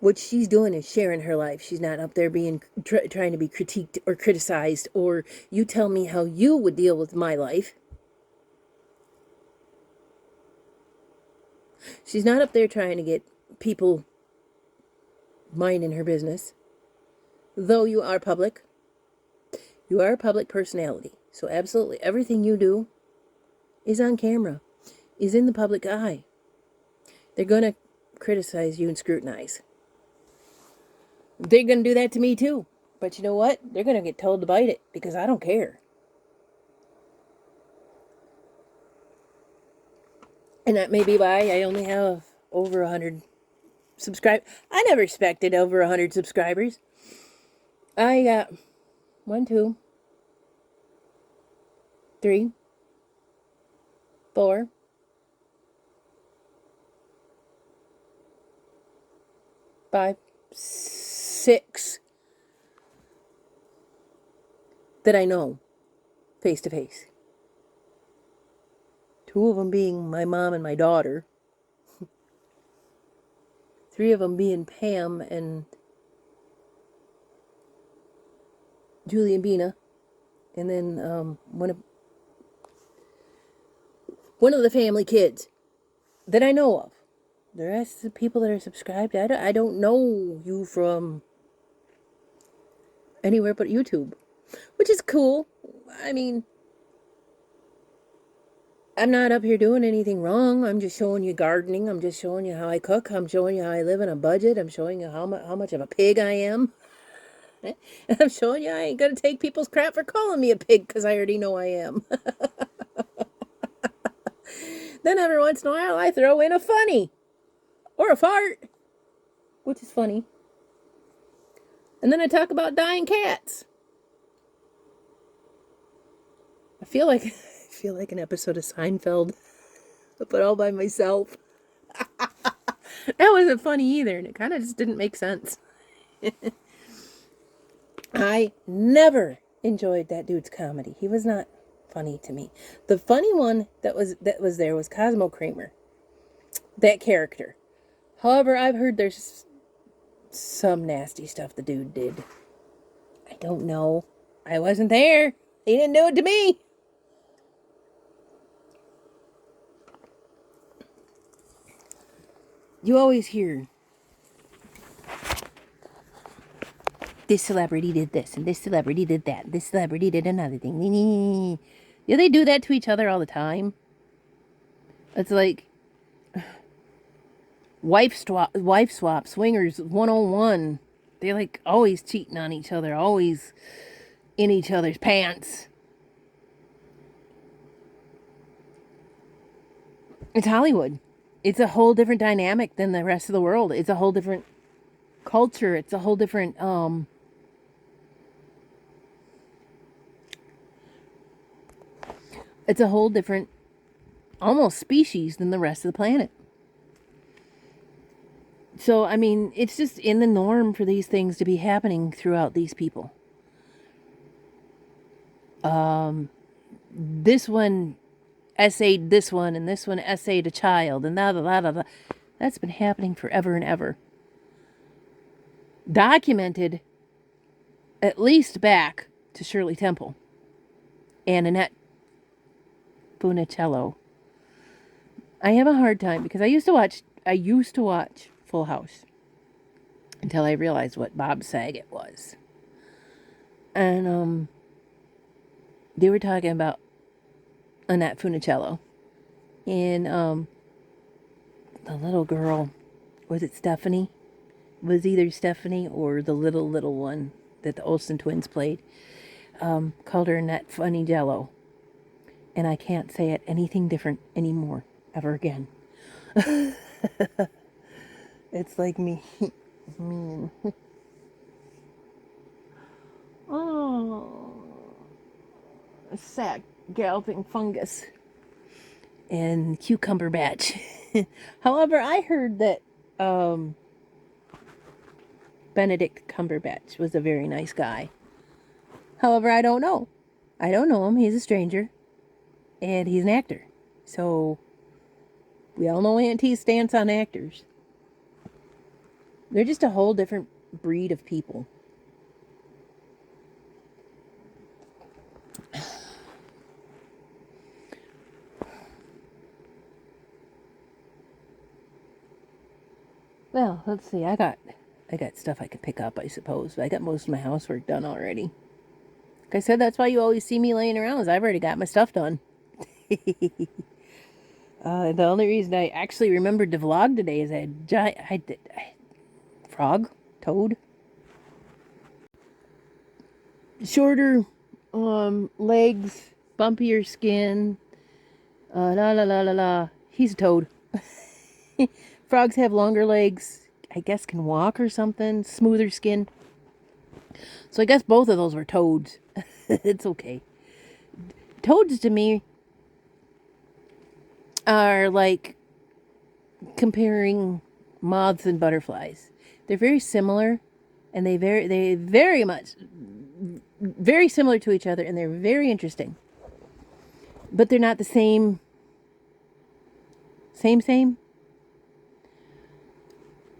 What she's doing is sharing her life. She's not up there being trying to be critiqued or criticized, or you tell me how you would deal with my life. She's not up there trying to get people minding her business. Though you are public. You are a public personality. So absolutely everything you do is on camera, is in the public eye. They're going to criticize you and scrutinize. They're going to do that to me too. But you know what? They're going to get told to bite it because I don't care. And that may be why I only have over 100 subscribers. I never expected over 100 subscribers. I got 1, 2, 3, 4, 5, 6 that I know face to face. 2 of them being my mom and my daughter. 3 of them being Pam and Julie and Bina. And then one of the family kids that I know of. The rest of the people that are subscribed, I don't know you from anywhere but YouTube. Which is cool. I mean, I'm not up here doing anything wrong. I'm just showing you gardening. I'm just showing you how I cook. I'm showing you how I live on a budget. I'm showing you how much of a pig I am. And I'm showing you I ain't going to take people's crap for calling me a pig because I already know I am. Then every once in a while, I throw in a funny or a fart, which is funny. And then I talk about dying cats. I feel like an episode of Seinfeld, but all by myself. That wasn't funny either, and it kind of just didn't make sense. I never enjoyed that dude's comedy. He was not funny to me. The funny one that was there was Cosmo Kramer. That character. However, I've heard there's some nasty stuff the dude did. I don't know. I wasn't there. He didn't do it to me. You always hear, this celebrity did this, and this celebrity did that, this celebrity did another thing. Yeah, they do that to each other all the time. It's like wife swap, swingers 101. They're like always cheating on each other, always in each other's pants. It's Hollywood. It's a whole different dynamic than the rest of the world. It's a whole different culture. It's a whole different it's a whole different almost species than the rest of the planet. So, I mean, it's just in the norm for these things to be happening throughout these people. This one essayed this one, and this one essayed a child, and da. That's been happening forever and ever. Documented at least back to Shirley Temple and Annette Funicello. I have a hard time because I used to watch Full House until I realized what Bob Saget was. And they were talking about Annette Funicello and the little girl, was it Stephanie? Was either Stephanie or the little one that the Olsen twins played, called her Annette Funicello. And I can't say it anything different anymore, ever again. It's like me. Mean. Oh. Sack galloping fungus. And cucumber batch. However, I heard that Benedict Cumberbatch was a very nice guy. However, I don't know. I don't know him. He's a stranger. And he's an actor. So, we all know Auntie's stance on actors. They're just a whole different breed of people. Well, let's see. I got stuff I could pick up, I suppose. I got most of my housework done already. Like I said, that's why you always see me laying around, is I've already got my stuff done. The only reason I actually remembered to vlog today is toad, shorter legs, bumpier skin, he's a toad. Frogs have longer legs, I guess can walk or something, smoother skin. So I guess both of those were toads. It's okay. Toads to me are like comparing moths and butterflies. They're very similar, and they very much very similar to each other, and they're very interesting. But they're not the same.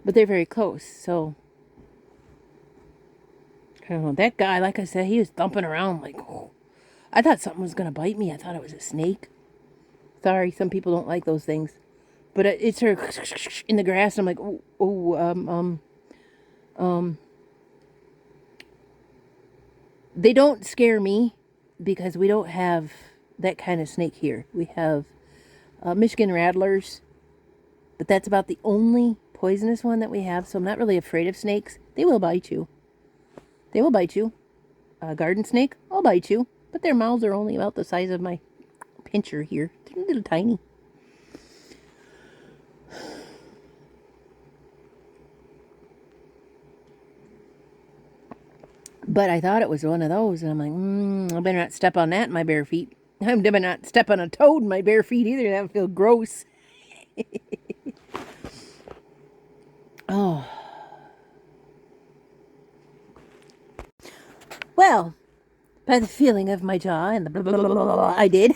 But they're very close. So I don't know. That guy, like I said, he was thumping around like, oh. I thought something was gonna bite me. I thought it was a snake. Sorry, some people don't like those things. But it started in the grass, and I'm like, they don't scare me because we don't have that kind of snake here. We have Michigan rattlers, but that's about the only poisonous one that we have, so I'm not really afraid of snakes. They will bite you. They will bite you. Garden snake, I'll bite you, but their mouths are only about the size of my pincher here. They're little tiny. But I thought it was one of those, and I'm like, I better not step on that in my bare feet. I better not step on a toad in my bare feet either. That would feel gross. Oh. Well, by the feeling of my jaw and the blah, blah, blah, blah, blah I did,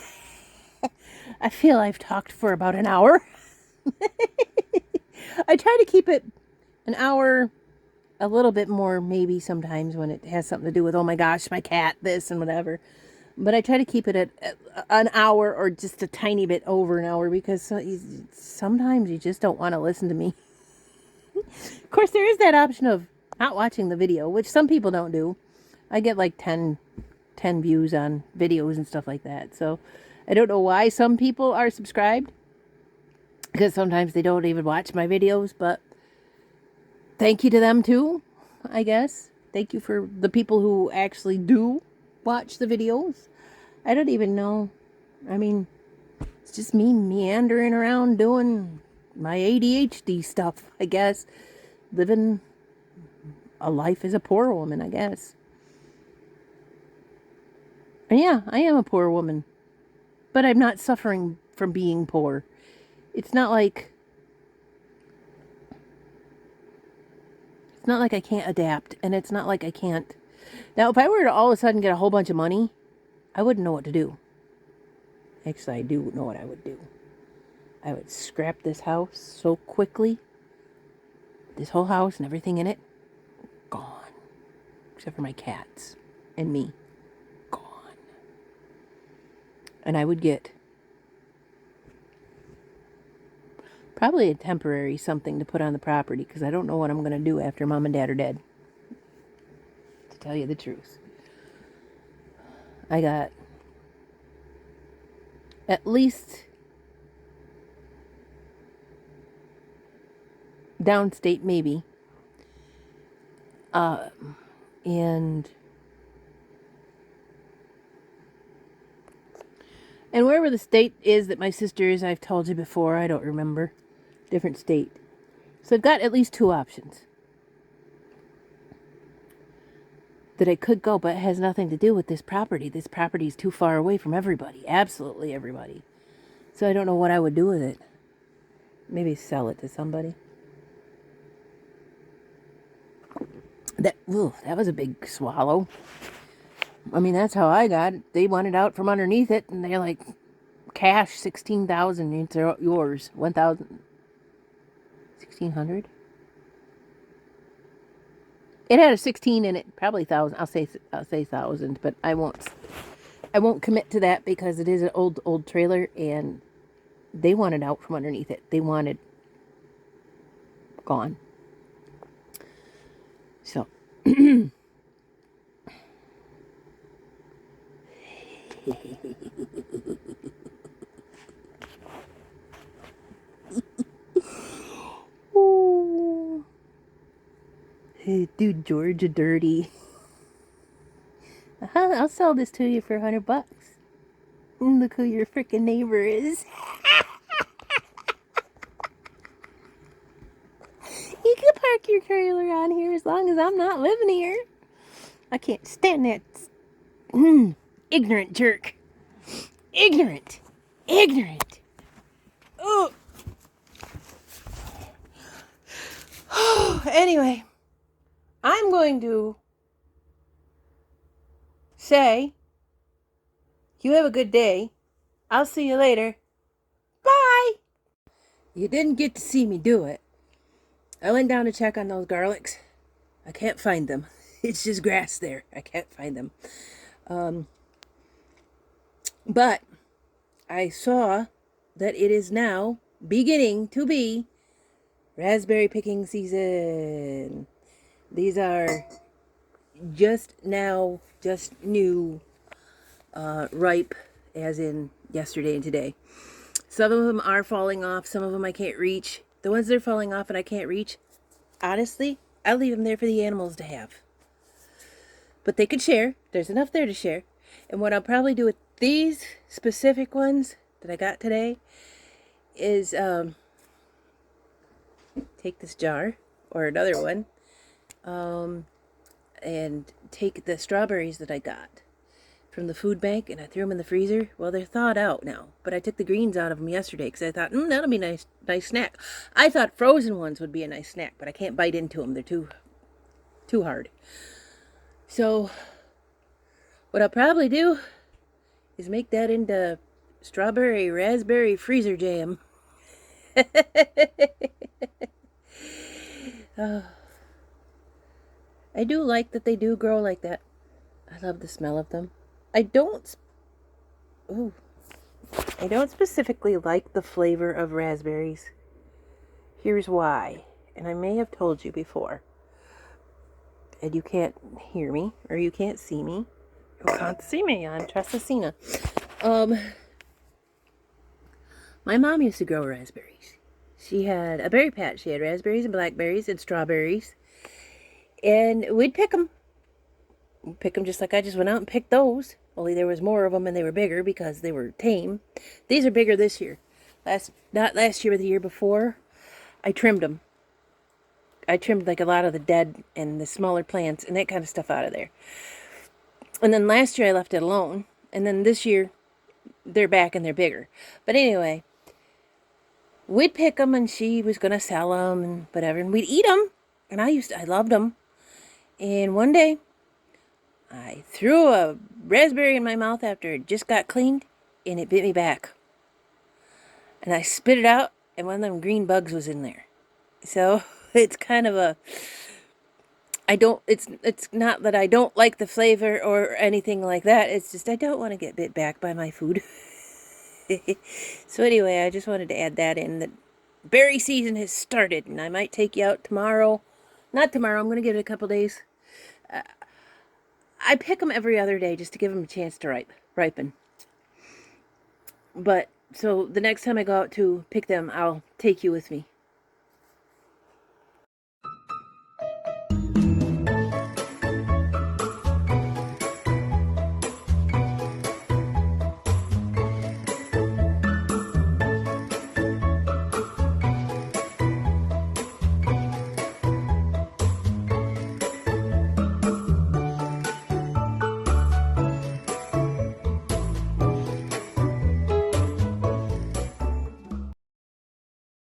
I feel I've talked for about an hour. I try to keep it an hour, a little bit more maybe sometimes when it has something to do with, oh my gosh, my cat, this and whatever. But I try to keep it at an hour or just a tiny bit over an hour because sometimes you just don't want to listen to me. Of course, there is that option of not watching the video, which some people don't do. I get like 10 views on videos and stuff like that. So I don't know why some people are subscribed, because sometimes they don't even watch my videos, but thank you to them too, I guess. Thank you for the people who actually do watch the videos. I don't even know. I mean, it's just me meandering around doing my ADHD stuff, I guess. Living a life as a poor woman, I guess. And yeah, I am a poor woman. But I'm not suffering from being poor. It's not like I can't adapt, and it's not like I can't. Now, if I were to all of a sudden get a whole bunch of money, I wouldn't know what to do. Actually, I do know what I would do. I would scrap this house so quickly. This whole house and everything in it, gone. Except for my cats and me. Gone. And I would get probably a temporary something to put on the property, because I don't know what I'm going to do after Mom and Dad are dead. To tell you the truth. I got at least downstate maybe. And wherever the state is that my sister is, I've told you before, I don't remember. Different state. So I've got at least 2 options that I could go, but it has nothing to do with this property. This property is too far away from everybody. Absolutely everybody. So I don't know what I would do with it. Maybe sell it to somebody. That was a big swallow. I mean, that's how I got it. They wanted out from underneath it, and they're like, cash $16,000. It's yours. 1,000. 1,600. It had a 16 in it, probably 1,000. I'll say 1,000, but I won't commit to that because it is an old trailer, and they wanted out from underneath it. They wanted gone. So oh. Hey, dude, Georgia dirty. I'll sell this to you for $100. Look who your freaking neighbor is. You can park your trailer on here as long as I'm not living here. I can't stand that ignorant jerk. Ignorant. Oh. Anyway, I'm going to say, you have a good day. I'll see you later. Bye. You didn't get to see me do it. I went down to check on those garlics. I can't find them. It's just grass there. I can't find them. But I saw that it is now beginning to be raspberry picking season. These are just new, ripe, as in yesterday and today. Some of them are falling off. Some of them I can't reach. The ones that are falling off and I can't reach, honestly, I'll leave them there for the animals to have. But they could share. There's enough there to share. And what I'll probably do with these specific ones that I got today is take this jar or another one, and take the strawberries that I got from the food bank and I threw them in the freezer. Well, they're thawed out now, but I took the greens out of them yesterday because I thought, that'll be a nice snack. I thought frozen ones would be a nice snack, but I can't bite into them. They're too hard. So what I'll probably do is make that into strawberry raspberry freezer jam. I do like that they do grow like that. I love the smell of them. I don't specifically like the flavor of raspberries. Here's why. And I may have told you before. And you can't hear me or you can't see me. You can't see me on Tressacina. My mom used to grow raspberries. She had a berry patch. She had raspberries and blackberries and strawberries. And we'd pick them. We'd pick them just like I just went out and picked those. Only there was more of them and they were bigger because they were tame. These are bigger this year. Not last year, but the year before. I trimmed them. I trimmed like a lot of the dead and the smaller plants and that kind of stuff out of there. And then last year I left it alone. And then this year they're back and they're bigger. But anyway, we'd pick them and she was going to sell them and whatever. And we'd eat them. And I loved them. And one day I threw a raspberry in my mouth after it just got cleaned and it bit me back. And I spit it out and one of them green bugs was in there. So it's kind of it's not that I don't like the flavor or anything like that. It's just I don't want to get bit back by my food. So anyway, I just wanted to add that in. That berry season has started and I might take you out tomorrow. Not tomorrow, I'm going to give it a couple days. I pick them every other day just to give them a chance to ripen. But, so the next time I go out to pick them, I'll take you with me.